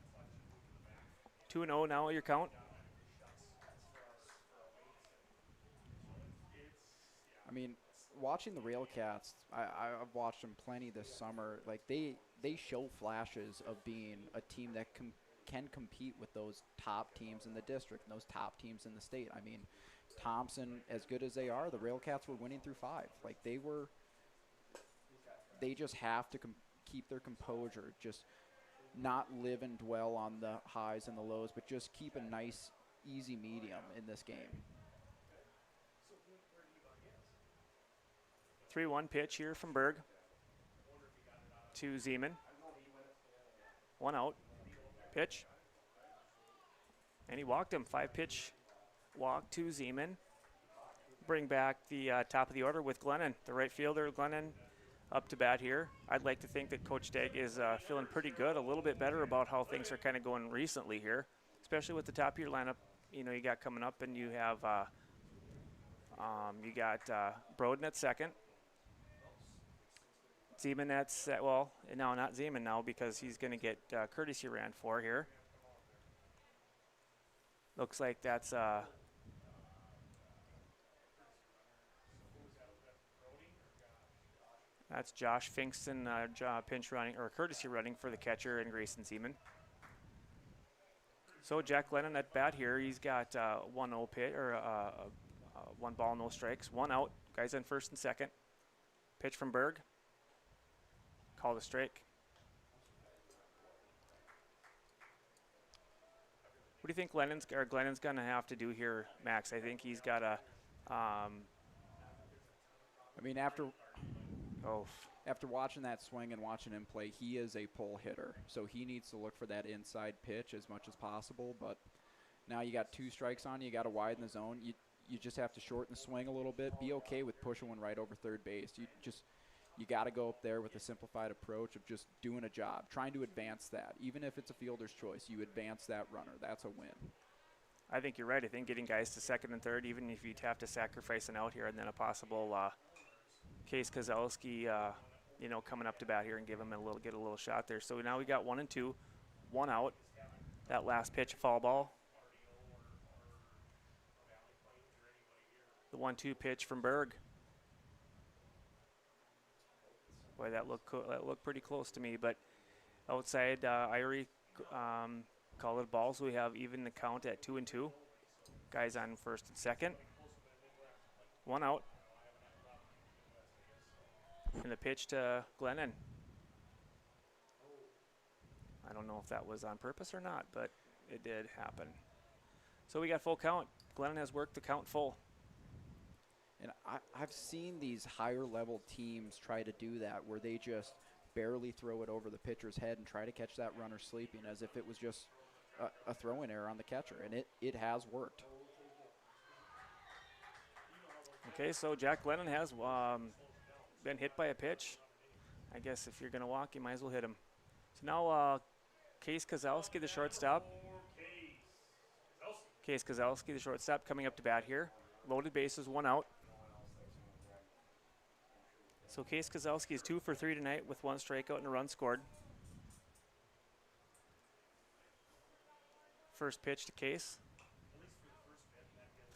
2-0 now your count. I mean, watching the Railcats, I've watched them plenty this summer. Like, they show flashes of being a team that can compete with those top teams in the district and those top teams in the state. I mean, Thompson, as good as they are, the Railcats were winning through 5. Like, they just have to keep their composure, just not live and dwell on the highs and the lows, but just keep a nice, easy medium in this game. 3-1 pitch here from Berg to Zeman. 1 out. Pitch. And he walked him. 5-pitch walk to Zeman. Bring back the top of the order with Glennon, the right fielder, Glennon, up to bat here. I'd like to think that Coach Stagg is feeling pretty good, a little bit better about how things are kind of going recently here, especially with the top of your lineup. You know, you got coming up, and you have Broden at second. Zeman at well, no, not Zeman now because he's going to get courtesy ran for here. Looks like that's Josh Finkston pinch running or courtesy running for the catcher and Grayson Zeman. So Jack Lennon at bat here. He's got 1-0 pitch or 1 ball, no strikes, 1 out. Guys on first and second. Pitch from Berg. Call the strike. What do you think Glennon's going to have to do here, Max? I think he's got to. I mean, after watching that swing and watching him play, he is a pull hitter. So he needs to look for that inside pitch as much as possible. But now you got 2 strikes on you. You got to widen the zone. You just have to shorten the swing a little bit. Be okay with pushing one right over third base. You got to go up there with a simplified approach of just doing a job, trying to advance that. Even if it's a fielder's choice, you advance that runner. That's a win. I think you're right. I think getting guys to second and third, even if you'd have to sacrifice an out here and then a possible Case Kozlowski, coming up to bat here and get a little shot there. So now we got 1 and 2, 1 out. That last pitch, foul ball. The 1-2 pitch from Berg. Boy, that looked pretty close to me, but outside, Irie called it a ball, so we have even the count at 2 and 2. Guys on first and second. 1 out. And the pitch to Glennon. I don't know if that was on purpose or not, but it did happen. So we got full count. Glennon has worked the count full. And I've seen these higher level teams try to do that where they just barely throw it over the pitcher's head and try to catch that runner sleeping as if it was just a throw-in error on the catcher, and it has worked. Okay, so Jack Glennon has been hit by a pitch. I guess if you're going to walk, you might as well hit him. So now Case Kozlowski, the shortstop. Case Kozlowski, the shortstop, coming up to bat here. Loaded bases, 1 out. So Case Kozlowski is 2 for 3 tonight with 1 strikeout and a run scored. First pitch to Case.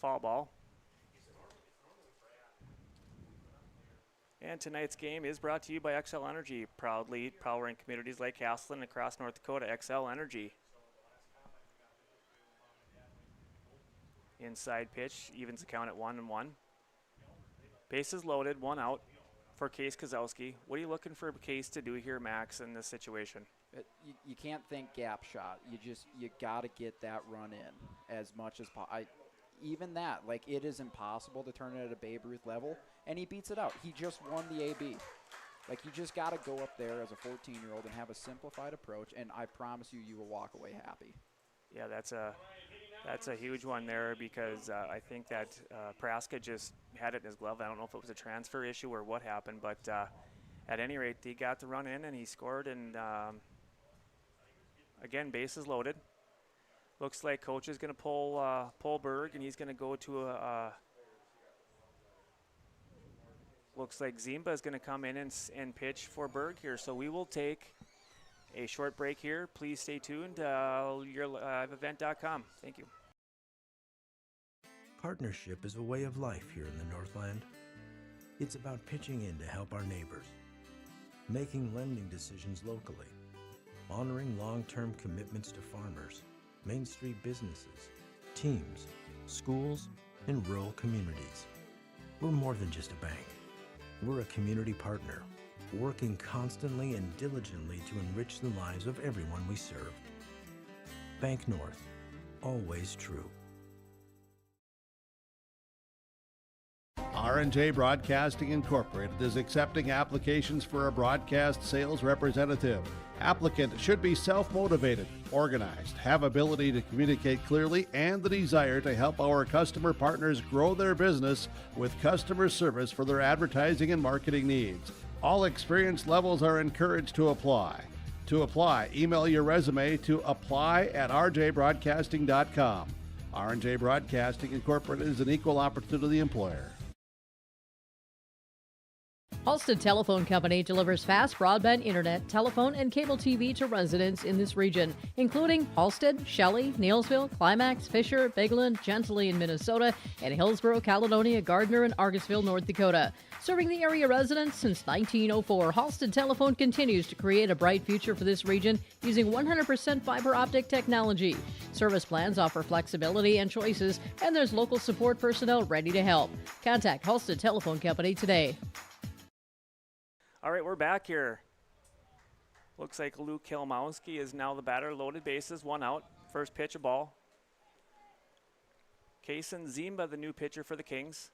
Foul ball. And tonight's game is brought to you by XL Energy, proudly powering communities like Casselton and across North Dakota. XL Energy. Inside pitch, evens the count at 1 and 1. Bases loaded, 1 out for Case Kozlowski. What are you looking for Case to do here, Max, in this situation? You can't think gap shot. You got to get that run in as much as possible. Even that, like, it is impossible to turn it at a Babe Ruth level, and he beats it out. He just won the AB. Like, you just got to go up there as a 14-year-old and have a simplified approach, and I promise you will walk away happy. Yeah, that's a huge one there because I think that Praska just had it in his glove. I don't know if it was a transfer issue or what happened, but at any rate, he got the run in and he scored. And again, bases loaded. Looks like coach is going to pull Berg, and he's going to go to looks like Zimba is going to come in and pitch for Berg here. So we will take a short break here. Please stay tuned. Your liveevent.com. Thank you. Partnership is a way of life here in the Northland. It's about pitching in to help our neighbors, making lending decisions locally, honoring long-term commitments to farmers, Main Street businesses, teams, schools, and rural communities. We're more than just a bank. We're a community partner, working constantly and diligently to enrich the lives of everyone we serve. Bank North, always true. R&J Broadcasting Incorporated is accepting applications for a broadcast sales representative. Applicant should be self-motivated, organized, have ability to communicate clearly, and the desire to help our customer partners grow their business with customer service for their advertising and marketing needs. All experience levels are encouraged to apply. To apply, email your resume to apply@rjbroadcasting.com. R&J Broadcasting Incorporated is an equal opportunity employer. Halstead Telephone Company delivers fast broadband internet, telephone, and cable TV to residents in this region, including Halstead, Shelley, Neilsville, Climax, Fisher, Bigland, Gentilly in Minnesota, and Hillsborough, Caledonia, Gardner, and Argusville, North Dakota. Serving the area residents since 1904, Halstead Telephone continues to create a bright future for this region using 100% fiber optic technology. Service plans offer flexibility and choices, and there's local support personnel ready to help. Contact Halstead Telephone Company today. All right, we're back here. Looks like Luke Kilmowski is now the batter. Loaded bases, one out. First pitch, a ball. Kason Zimba, the new pitcher for the Kings.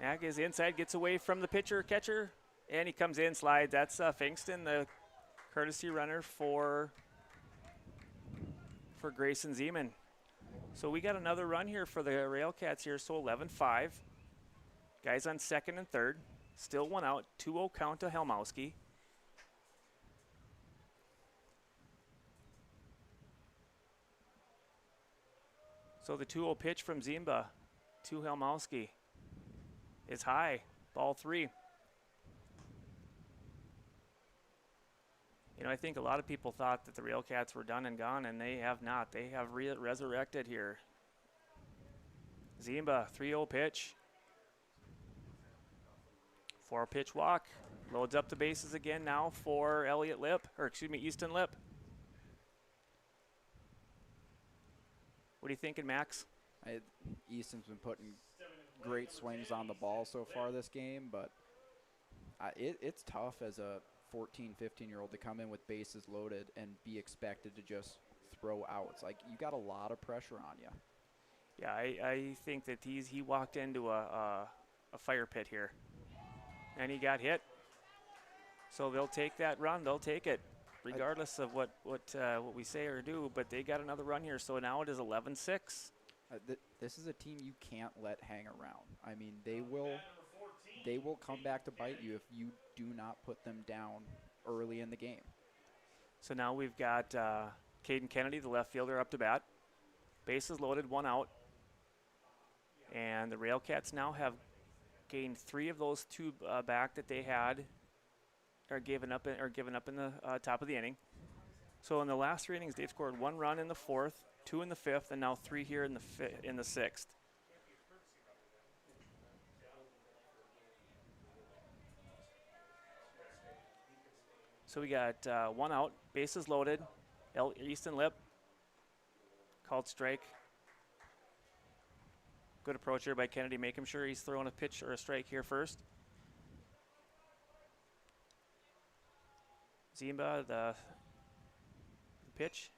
Ag is inside, gets away from the catcher, and he comes in, slides. That's Finkston, the courtesy runner for Grayson Zeman. So we got another run here for the Railcats here, so 11-5. Guys on second and third. Still one out, 2-0 count to Helmowski. So the 2-0 pitch from Zimba to Helmowski is high, ball 3. You know, I think a lot of people thought that the Railcats were done and gone, and they have not. They have resurrected here. Zimba, 3-0 pitch. 4-pitch walk. Loads up the bases again now for Easton Lip. What are you thinking, Max? Easton's been putting great swings on the ball so far this game, but it's tough as a 14, 15-year-old to come in with bases loaded and be expected to just throw outs. Like, you got a lot of pressure on you. Yeah, I think that he walked into a fire pit here. And he got hit. So they'll take that run. They'll take it, regardless of what we say or do. But they got another run here. So now it is 11-6. This is a team you can't let hang around. I mean, they will come back to bite you if you do not put them down early in the game. So now we've got Caden Kennedy, the left fielder, up to bat. Bases loaded, one out. And the Railcats now have gained 3 of those 2 back that they had, or given up in the top of the inning. So in the last 3 innings, they've scored 1 run in the 4th, 2 in the 5th, and now 3 here in the 6th. So we got 1 out, bases loaded. Easton Lip called strike. Good approach here by Kennedy, making sure he's throwing a pitch or a strike here first. Zimba, the pitch.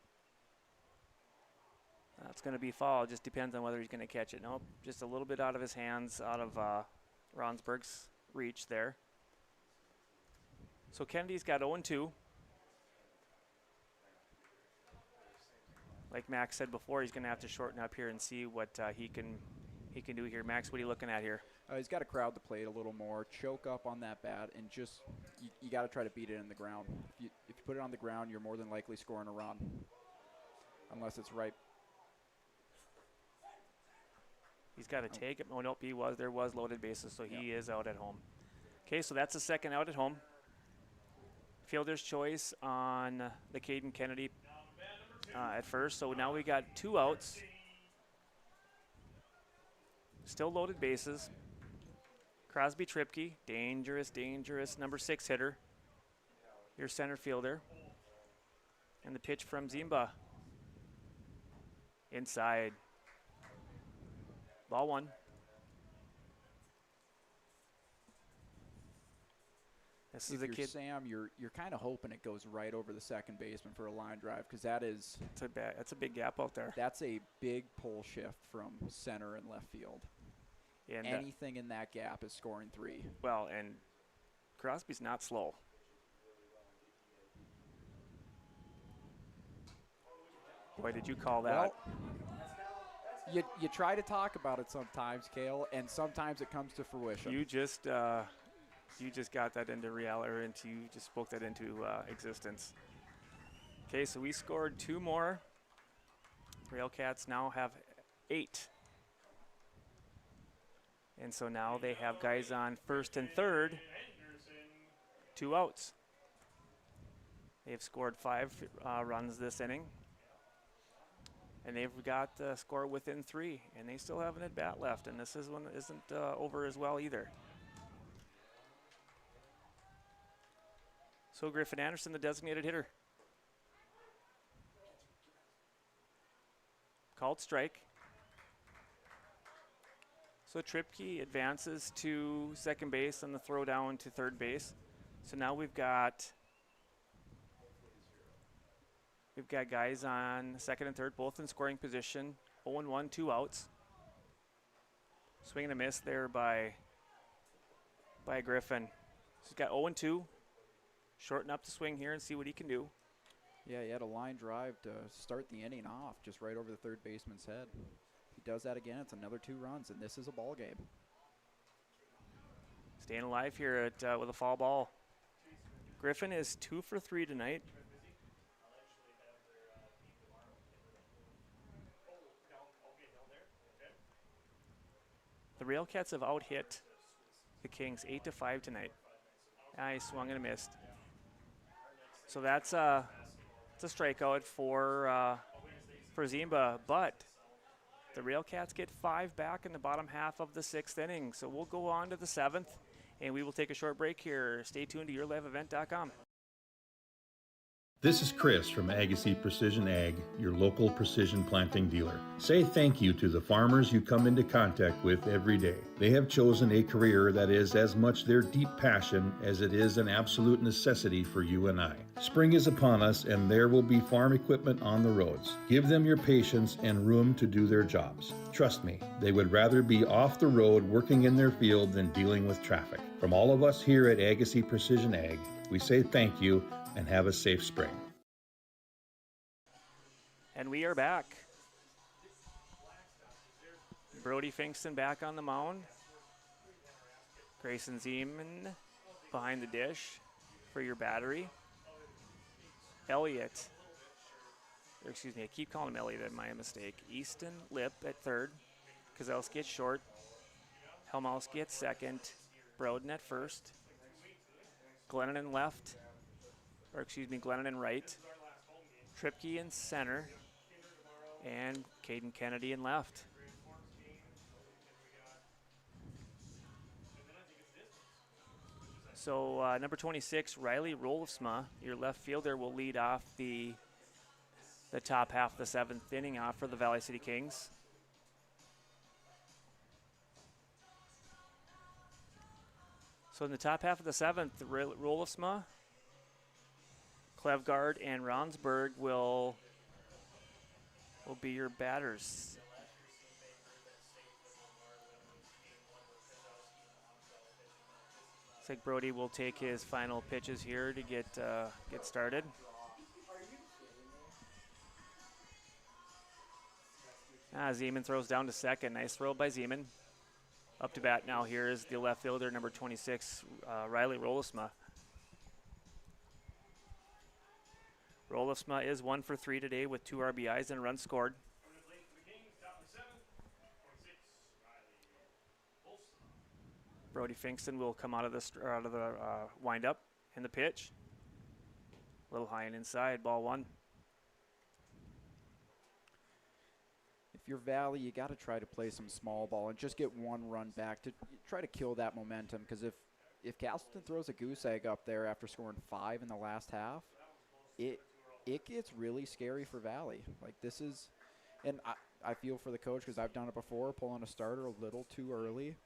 That's going to be foul. It just depends on whether he's going to catch it. Nope, just a little bit out of his hands, out of Ronsberg's reach there. So Kennedy's got 0-2. Like Max said before, he's going to have to shorten up here and see what he can do here. Max, what are you looking at here? He's got to crowd the plate a little more, choke up on that bat, and just you got to try to beat it in the ground. If you put it on the ground, you're more than likely scoring a run, unless it's right. He's got to take it. Oh, nope, there was loaded bases, so he is out at home. Okay, so that's the second out at home. Fielder's choice on the Caden Kennedy at first. So now we got 2 outs. Still loaded bases. Crosby Tripke, dangerous number 6 hitter. Your center fielder. And the pitch from Zimba. Inside. Ball 1. This is the kid. Sam, you're kind of hoping it goes right over the second baseman for a line drive, because that's a big gap out there. That's a big pull shift from center and left field. And anything in that gap is scoring 3. Well, and Crosby's not slow. Boy, did you call that? Well, you try to talk about it sometimes, Cale, and sometimes it comes to fruition. You just got that into reality, or you just spoke that into existence. Okay, so we scored 2 more. Railcats now have 8. And so now they have guys on first and third, 2 outs. They've scored 5 runs this inning. And they've got the score within 3, and they still have an at-bat left, and this is one that isn't over as well either. So Griffin Anderson, the designated hitter. Called strike. So Tripke advances to second base on the throw down to third base. So now we've got guys on second and third, both in scoring position. 0-1, 2 outs. Swing and a miss there by Griffin. So he's got 0-2. Shorten up the swing here and see what he can do. Yeah, he had a line drive to start the inning off, just right over the third baseman's head. He does that again, it's another 2 runs, and this is a ball game. Staying alive here with a foul ball. Griffin is 2 for 3 tonight. The Railcats have out-hit the Kings 8-5 tonight. He swung and missed. So that's it's a strikeout for Zimba, but the Railcats get 5 back in the bottom half of the 6th inning. So we'll go on to the 7th, and we will take a short break here. Stay tuned to yourliveevent.com. This is Chris from Agassiz Precision Ag, your local precision planting dealer. Say thank you to the farmers you come into contact with every day. They have chosen a career that is as much their deep passion as it is an absolute necessity for you and I. Spring is upon us, and there will be farm equipment on the roads. Give them your patience and room to do their jobs. Trust me, they would rather be off the road working in their field than dealing with traffic. From all of us here at Agassiz Precision Ag, we say thank you and have a safe spring. And we are back. Brody Finkston back on the mound. Grayson Zeman behind the dish for your battery. Elliott, or excuse me, I keep calling him Elliott, that's my mistake. Easton Lip at third. Kozelski at short. Helmowski at second. Broden at first. Glennon left. Or excuse me, Glennon right. Tripke in center. And Caden Kennedy in left. So number 26, Riley Rolfsma, your left fielder, will lead off the top half of the 7th inning off for the Valley City Kings. So in the top half of the 7th, Rolfsma, Klevgard, and Ronsberg will be your batters. Looks like Brody will take his final pitches here to get started. Zeman throws down to second. Nice throw by Zeman. Up to bat now here is the left fielder, number 26, Riley Rolfsma. Rolfsma is 1 for 3 today with 2 RBIs and a run scored. Brody Finkston will come out of the windup in the pitch. A little high and inside, ball 1. If you're Valley, you got to try to play some small ball and just get 1 run back to try to kill that momentum. Because if Casselton throws a goose egg up there after scoring 5 in the last half, it gets really scary for Valley. Like this is, and I feel for the coach because I've done it before, pulling a starter a little too early,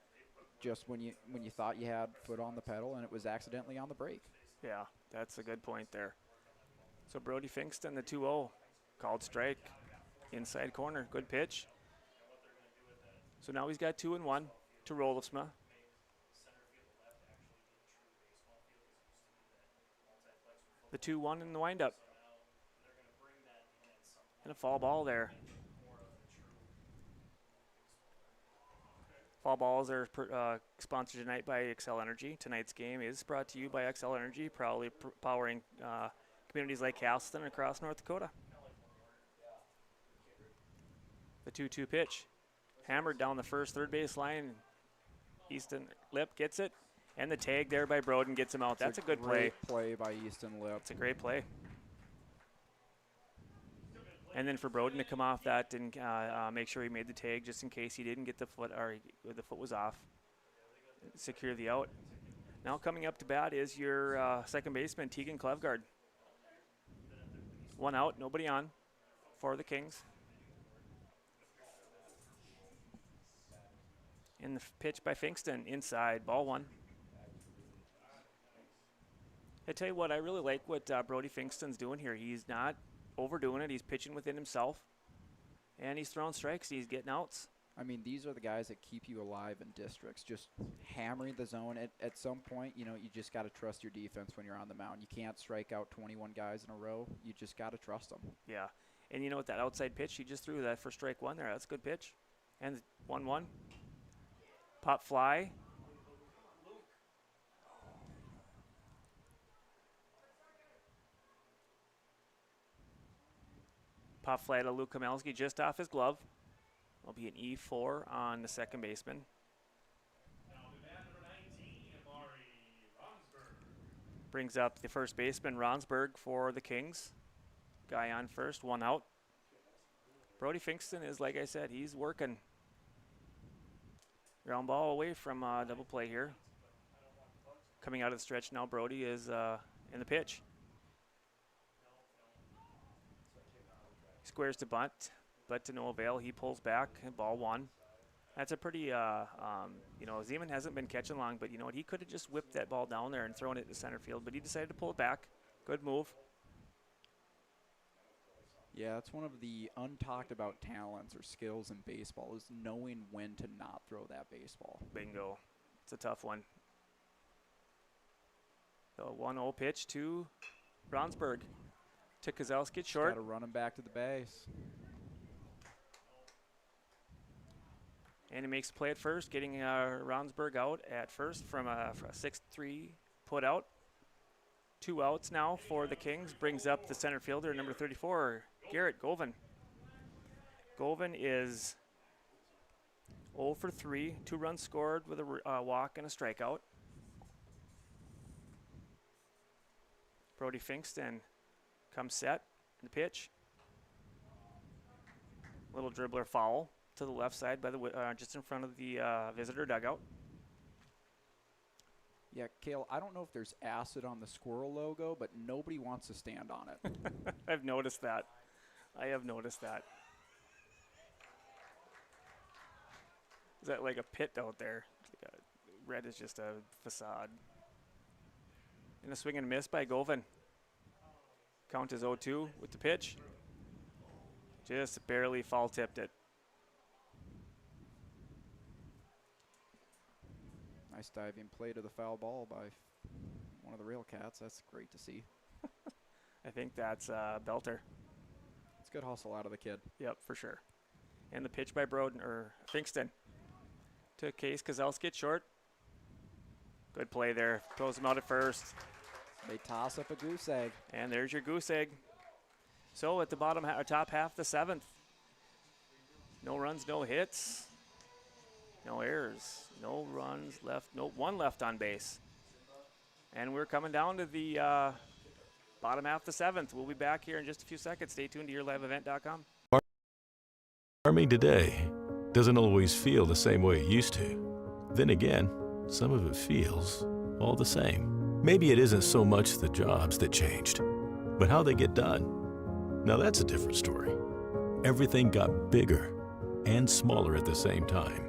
just when you thought you had foot on the pedal and it was accidentally on the brake. Yeah, that's a good point there. So Brody Finkston, the 2-0, called strike, inside corner, good pitch. So now he's got 2-1, to Rolfsma. The 2-1 in the windup. And a fall ball there. Fall balls are sponsored tonight by Xcel Energy. Tonight's game is brought to you by Xcel Energy, proudly powering communities like Casselton across North Dakota. The 2-2 pitch. Hammered down the first third base line. Easton Lip gets it. And the tag there by Broden gets him out. That's a good play. Great play by Easton Lip. It's a great play. And then for Broden to come off that and make sure he made the tag just in case he didn't get the foot, or the foot was off. Secure the out. Now coming up to bat is your second baseman, Tegan Klevgard. 1 out, nobody on for the Kings. In the pitch by Finkston, inside, ball 1. I tell you what, I really like what Brody Finkston's doing here. He's not overdoing it. He's pitching within himself, and he's throwing strikes. He's getting outs. I mean, these are the guys that keep you alive in districts, just hammering the zone. At some point, you just got to trust your defense when you're on the mound. You can't strike out 21 guys in a row. You just got to trust them. Yeah, and you know what, that outside pitch he just threw that for strike 1 there, that's a good pitch. And 1-1. Pop fly. Pop fly to Luke Kamelski just off his glove. Will be an E4 on the second baseman. Brings up the first baseman, Ronsberg, for the Kings. Guy on first, 1 out. Brody Finkston is, like I said, he's working. Ground ball away from double play here. Coming out of the stretch now, Brody is in the pitch. Squares to bunt, but to no avail. He pulls back, and ball 1. That's a pretty, Zeman hasn't been catching long, but you know what? He could have just whipped that ball down there and thrown it to center field, but he decided to pull it back. Good move. Yeah, it's one of the untalked about talents or skills in baseball is knowing when to not throw that baseball. Bingo. It's a tough one. The 1-0 pitch to Ronsberg. To Kazelski, short. Got to run him back to the base. And he makes a play at first, getting Ronsberg out at first from a 6-3 put out. 2 outs now for the Kings. Brings up the center fielder, number 34, Garrett Govan. Govan is 0 for 3, 2 runs scored with a walk and a strikeout. Brody Finkston comes set in the pitch. Little dribbler foul to the left side by the just in front of the visitor dugout. Yeah, Cale, I don't know if there's acid on the squirrel logo, but nobody wants to stand on it. I've noticed that. I have noticed that. Is that like a pit out there? Red is just a facade. And a swing and a miss by Govan. Count is 0-2 with the pitch. Just barely foul tipped it. Nice diving play to the foul ball by one of the Railcats. That's great to see. I think that's Belter. It's good hustle out of the kid. Yep, for sure. And the pitch by Finkston to Case Kazelski, short. Good play there. Throws him out at first. They toss up a goose egg. And there's your goose egg. So at the bottom, top half, the 7th. No runs, no hits. No errors, no runs left, no 1 left on base. And we're coming down to the bottom half of the 7th. We'll be back here in just a few seconds. Stay tuned to yourliveevent.com. Farming today doesn't always feel the same way it used to. Then again, some of it feels all the same. Maybe it isn't so much the jobs that changed, but how they get done. Now that's a different story. Everything got bigger and smaller at the same time.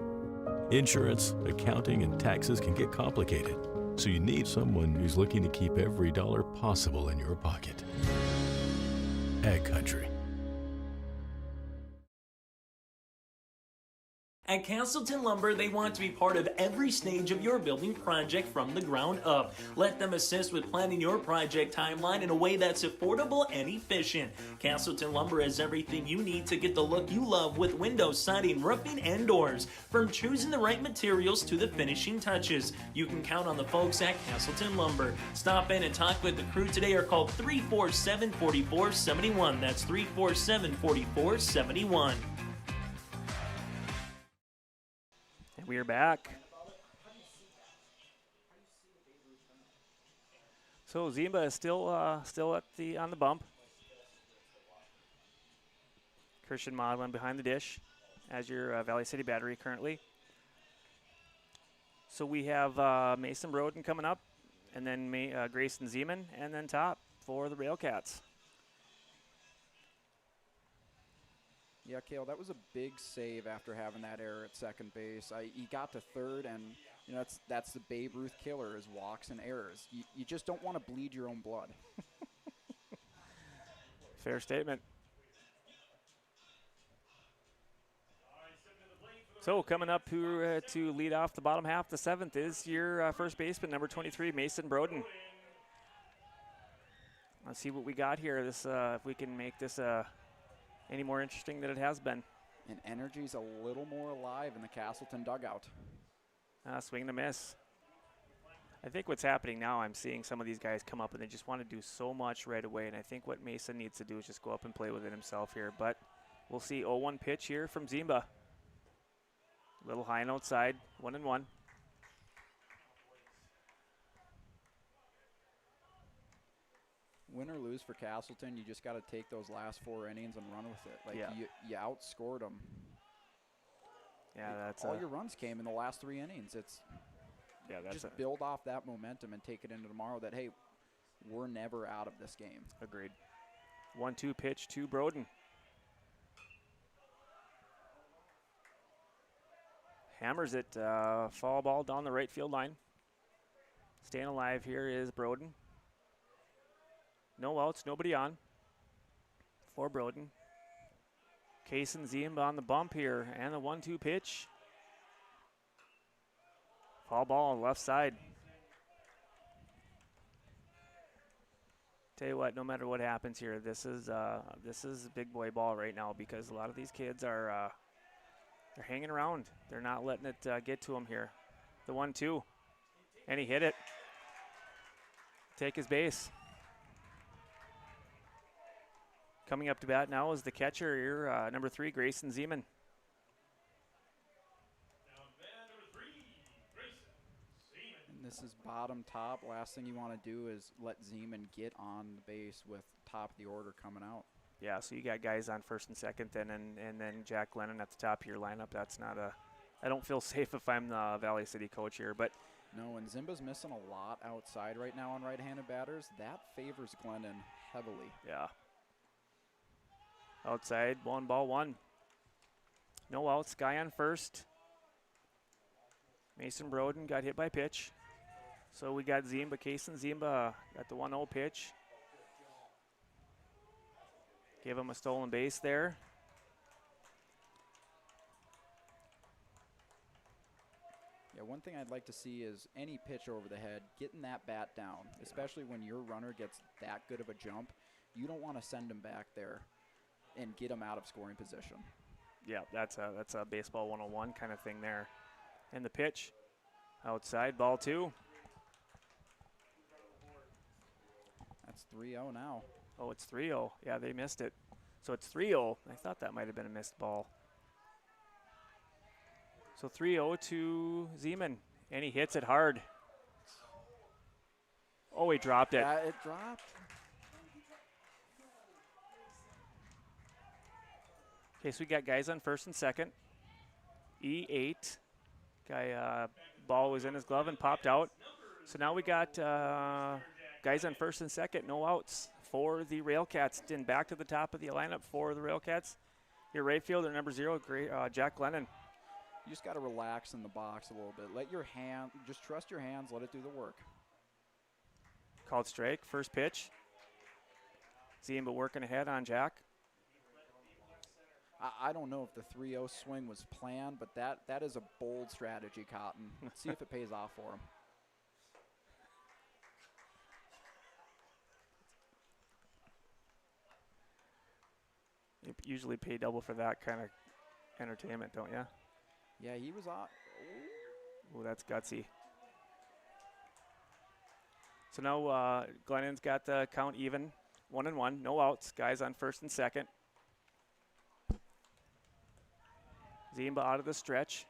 Insurance, accounting, and taxes can get complicated, so you need someone who's looking to keep every dollar possible in your pocket. Ag Country. At Casselton Lumber, they want to be part of every stage of your building project from the ground up. Let them assist with planning your project timeline in a way that's affordable and efficient. Casselton Lumber has everything you need to get the look you love with windows, siding, roofing, and doors. From choosing the right materials to the finishing touches, you can count on the folks at Casselton Lumber. Stop in and talk with the crew today or call 347-4471. That's 347-4471. We are back. So Zimba is still at on the bump. Christian Modlin behind the dish as your Valley City Battery currently. So we have Mason Broden coming up, and then Grayson Zeman, and then top for the Railcats. Yeah, Cale, that was a big save after having that error at second base. He got to third, and you know that's the Babe Ruth killer, is walks and errors. You just don't want to bleed your own blood. Fair statement. So coming up to lead off the bottom half, the seventh, is your first baseman, number 23, Mason Broden. Let's see what we got here. This if we can make this any more interesting than it has been. And energy's a little more alive in the Casselton dugout. Swing and a miss. I think what's happening now, I'm seeing some of these guys come up and they just want to do so much right away, and I think what Mason needs to do is just go up and play with it himself here. But we'll see 0-1 pitch here from Zimba. A little high and outside, 1-1. Win or lose for Casselton, you just got to take those last 4 innings and run with it. Like you outscored them. Yeah, that's all your runs came in the last 3 innings. It's just build off that momentum and take it into tomorrow. That hey, we're never out of this game. Agreed. 1-2 pitch to Broden. Hammers it, foul ball down the right field line. Staying alive here is Broden. No outs, nobody on for Broden. Kaysen Zimba on the bump here, and the 1-2 pitch. Foul ball on the left side. Tell you what, no matter what happens here, this is a big boy ball right now, because a lot of these kids are they're hanging around. They're not letting it get to them here. The 1-2, and he hit it. Take his base. Coming up to bat now is the catcher here, number 3, Grayson Zeman. And this is bottom top. Last thing you want to do is let Zeman get on the base with top of the order coming out. Yeah, so you got guys on first and second, and then Jack Lennon at the top of your lineup. That's not I don't feel safe if I'm the Valley City coach here, but. No, and Zimba's missing a lot outside right now on right-handed batters. That favors Glennon heavily. Yeah. Outside, 1-1. No outs, guy on first. Mason Broden got hit by pitch. So we got Zimba, Kaysen Zimba got the 1-0 pitch. Give him a stolen base there. Yeah, one thing I'd like to see is any pitch over the head, getting that bat down, especially when your runner gets that good of a jump. You don't want to send him back there and get him out of scoring position. Yeah, that's a baseball 101 kind of thing there. And the pitch, outside, ball 2. That's 3-0 now. Oh, it's 3-0. Yeah, they missed it. So it's 3-0. I thought that might have been a missed ball. So 3-0 to Zeman, and he hits it hard. Oh, he dropped it. Yeah, it dropped. Okay, so we got guys on first and second. E8. Guy, ball was in his glove and popped out. So now we got guys on first and second, no outs for the Railcats. And back to the top of the lineup for the Railcats. Your right fielder, number 0, Jack Lennon. You just got to relax in the box a little bit. Let your hand, just trust your hands, let it do the work. Called strike, first pitch. Zimba working ahead on Jack. I don't know if the 3-0 swing was planned, but that is a bold strategy, Cotton. Let's see if it pays off for him. You usually pay double for that kind of entertainment, don't you? Yeah, he was off. Oh, that's gutsy. So now Glennon's got the count even, 1-1, no outs. Guys on first and second. Zimba out of the stretch.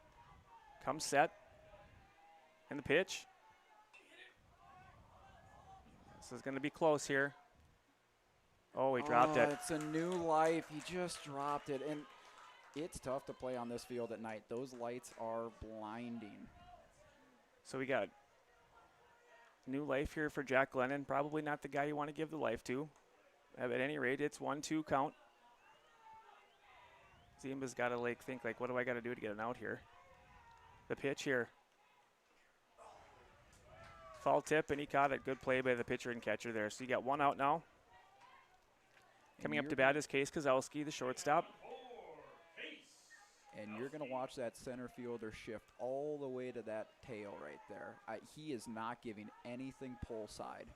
Comes set. And the pitch. This is going to be close here. Oh, he dropped it. It's a new life. He just dropped it. And it's tough to play on this field at night. Those lights are blinding. So we got new life here for Jack Glennon. Probably not the guy you want to give the life to. At any rate, it's 1-2 count. Zimba's got to think what do I got to do to get an out here? The pitch here. Foul tip, and he caught it. Good play by the pitcher and catcher there. So you got one out now. Coming up to bat is Case Kozlowski, the shortstop. And you're going to watch that center fielder shift all the way to that tail right there. He is not giving anything pull side.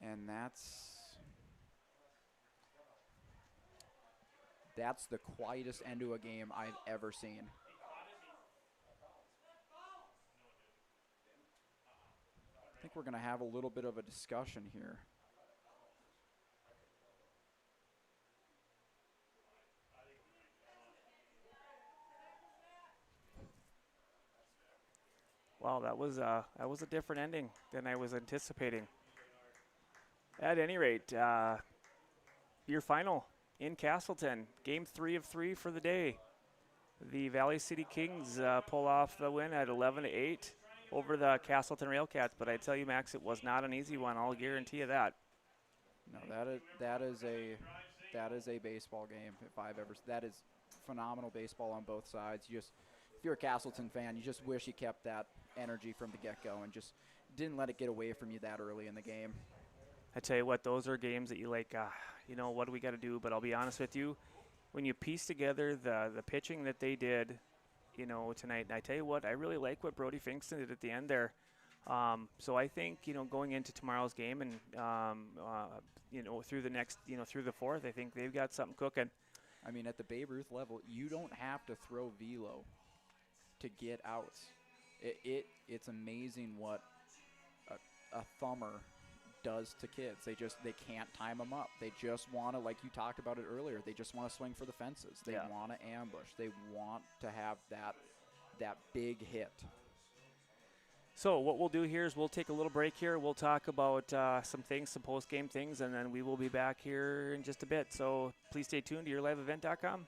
And that's the quietest end to a game I've ever seen. I think we're going to have a little bit of a discussion here. Wow, that was a different ending than I was anticipating. At any rate, your final in Casselton, game 3 of 3 for the day. The Valley City Kings pull off the win at 11-8 over the Casselton Railcats. But I tell you, Max, it was not an easy one. I'll guarantee you that. No, that is a baseball game. That is phenomenal baseball on both sides. If you're a Casselton fan, you just wish you kept that energy from the get-go and just didn't let it get away from you that early in the game. I tell you what, those are games that you what do we got to do? But I'll be honest with you, when you piece together the pitching that they did, tonight, and I tell you what, I really like what Brody Finkston did at the end there. So I think, going into tomorrow's game and, through the next, through the fourth, I think they've got something cooking. I mean, at the Babe Ruth level, you don't have to throw velo to get outs. It's amazing what a thumber does to kids. They can't time them up. They just want to, like you talked about it earlier, they just want to swing for the fences. They want to ambush. They want to have that big hit. So what we'll do here is we'll take a little break here. We'll talk about some post-game things, and then we will be back here in just a bit. So please stay tuned to yourliveevent.com.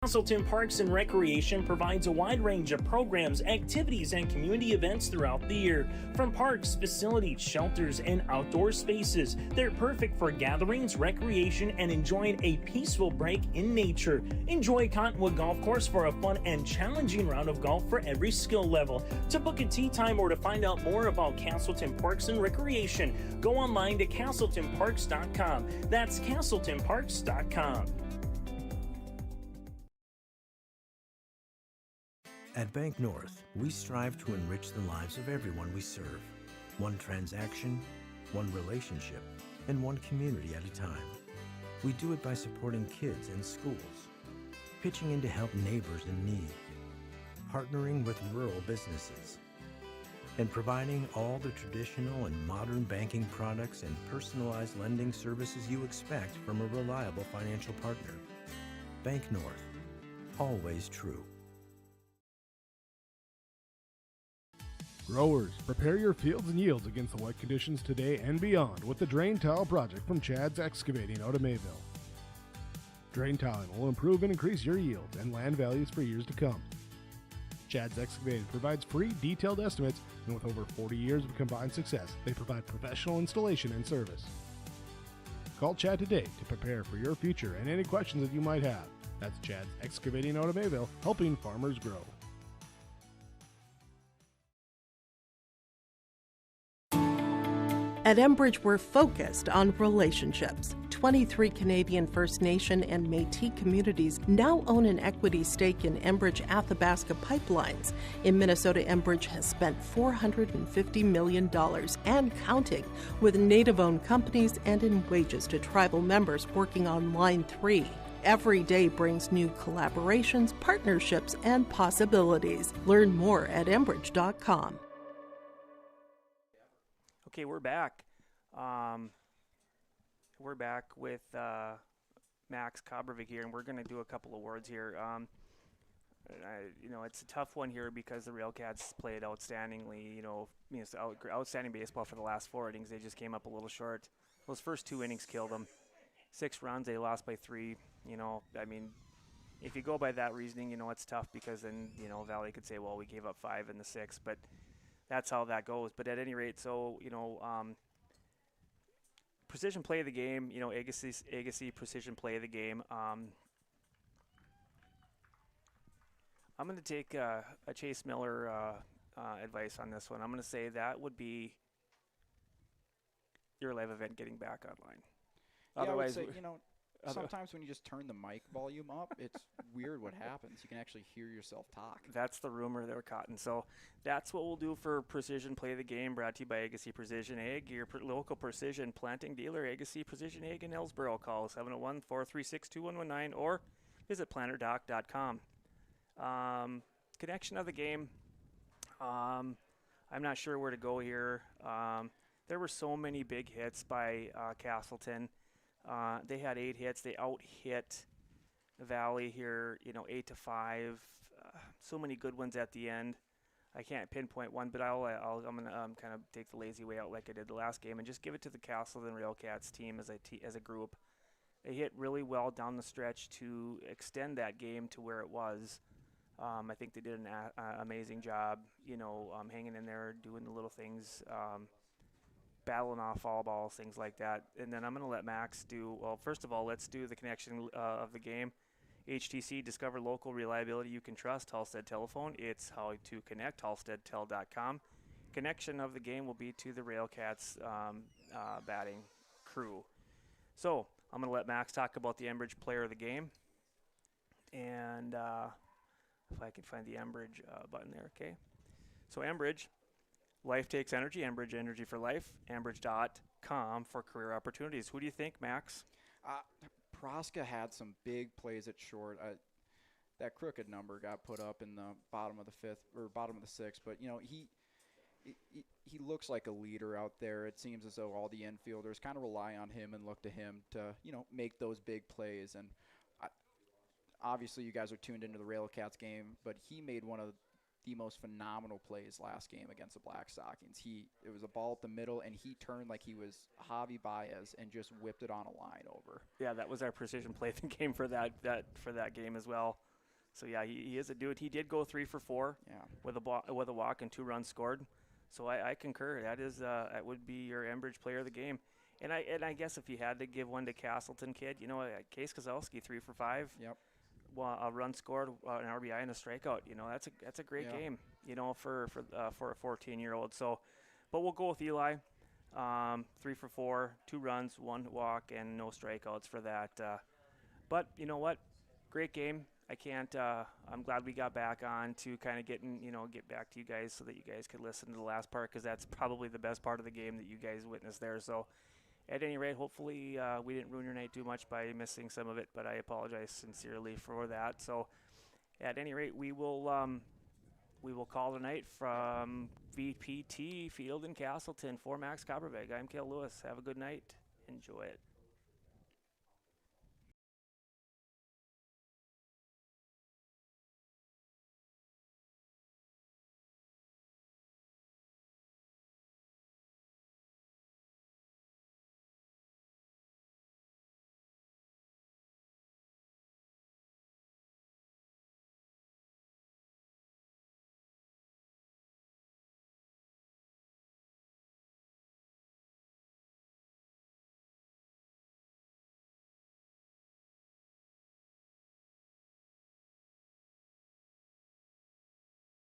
Casselton Parks and Recreation provides a wide range of programs, activities, and community events throughout the year. From parks, facilities, shelters, and outdoor spaces, they're perfect for gatherings, recreation, and enjoying a peaceful break in nature. Enjoy Cottonwood Golf Course for a fun and challenging round of golf for every skill level. To book a tee time or to find out more about Casselton Parks and Recreation, go online to CasseltonParks.com. That's CasseltonParks.com. At Bank North, we strive to enrich the lives of everyone we serve. One transaction, one relationship, and one community at a time. We do it by supporting kids and schools, pitching in to help neighbors in need, partnering with rural businesses, and providing all the traditional and modern banking products and personalized lending services you expect from a reliable financial partner. Bank North, always true. Growers, prepare your fields and yields against the wet conditions today and beyond with the Drain Tile Project from Chad's Excavating out of Mayville. Drain tiling will improve and increase your yields and land values for years to come. Chad's Excavating provides free detailed estimates, and with over 40 years of combined success, they provide professional installation and service. Call Chad today to prepare for your future and any questions that you might have. That's Chad's Excavating out of Mayville, helping farmers grow. At Enbridge, we're focused on relationships. 23 Canadian First Nation and Métis communities now own an equity stake in Enbridge Athabasca Pipelines. In Minnesota, Enbridge has spent $450 million and counting, with Native-owned companies and in wages to tribal members working on Line 3. Every day brings new collaborations, partnerships, and possibilities. Learn more at Enbridge.com. Okay, we're back. We're back with Max Kobravic here, and we're going to do a couple of words here. It's a tough one here because the Railcats played outstandingly. It's outstanding baseball for the last 4 innings. They just came up a little short. Those first 2 innings killed them. 6 runs, they lost by 3. If you go by that reasoning, it's tough because then, Valley could say, well, we gave up 5 in the 6, but that's how that goes. But at any rate, precision play of the game, Agassiz precision play of the game. I'm going to take a Chase Miller advice on this one. I'm going to say that would be your live event getting back online. Yeah, Otherwise, I would say, sometimes when you just turn the mic volume up, it's weird what happens. You can actually hear yourself talk. That's the rumor they're caught. And so that's what we'll do for Precision Play of the Game, brought to you by Agassiz Precision Ag, your local precision planting dealer, Agassiz Precision Ag in Hillsboro. Call 701-436-2119 or visit planterdoc.com. Connection of the game. I'm not sure where to go here. There were so many big hits by Casselton. They had 8 hits. They out-hit Valley here, 8-5. So many good ones at the end. I can't pinpoint one, but I'm going to kind of take the lazy way out like I did the last game and just give it to the Casselton Railcats team as a group. They hit really well down the stretch to extend that game to where it was. I think they did an amazing job, hanging in there, doing the little things, battling off foul balls, things like that. And then I'm going to let Max do, first of all, let's do the connection of the game. HTC, discover local reliability you can trust. Halstead Telephone, it's how to connect, halsteadtel.com. Connection of the game will be to the Railcats batting crew. So I'm going to let Max talk about the Enbridge player of the game. And if I can find the Enbridge button there, okay. So Enbridge, life takes energy. Enbridge, energy for life. Enbridge.com for career opportunities. Who do you think, Max? Proska had some big plays at short. That crooked number got put up in the bottom of the 5th or bottom of the 6th, but he looks like a leader out there. It seems as though all the infielders kind of rely on him and look to him to make those big plays. And obviously, you guys are tuned into the Railcats game, but he made one of the most phenomenal plays last game against the Black Stockings. It was a ball up the middle, and he turned like he was Javi Baez and just whipped it on a line over. Yeah, that was our precision play of the game for that game as well. So yeah, he is a dude. He did go 3 for 4 with a walk and 2 runs scored. So I concur. That would be your Enbridge player of the game. And I guess if you had to give one to Casselton kid, Case Kozlowski 3 for 5. Yep. A run scored, an RBI and a strikeout. That's a great game. For a 14-year-old. So, but we'll go with Eli. 3 for 4, 2 runs, 1 walk, and no strikeouts for that. But you know what? Great game. I'm glad we got back on to kind of get back to you guys so that you guys could listen to the last part, because that's probably the best part of the game that you guys witnessed there. So at any rate, hopefully we didn't ruin your night too much by missing some of it, but I apologize sincerely for that. So at any rate, we will call tonight from VPT Field in Casselton. For Max Kobravic, I'm Cale Lewis. Have a good night. Enjoy it.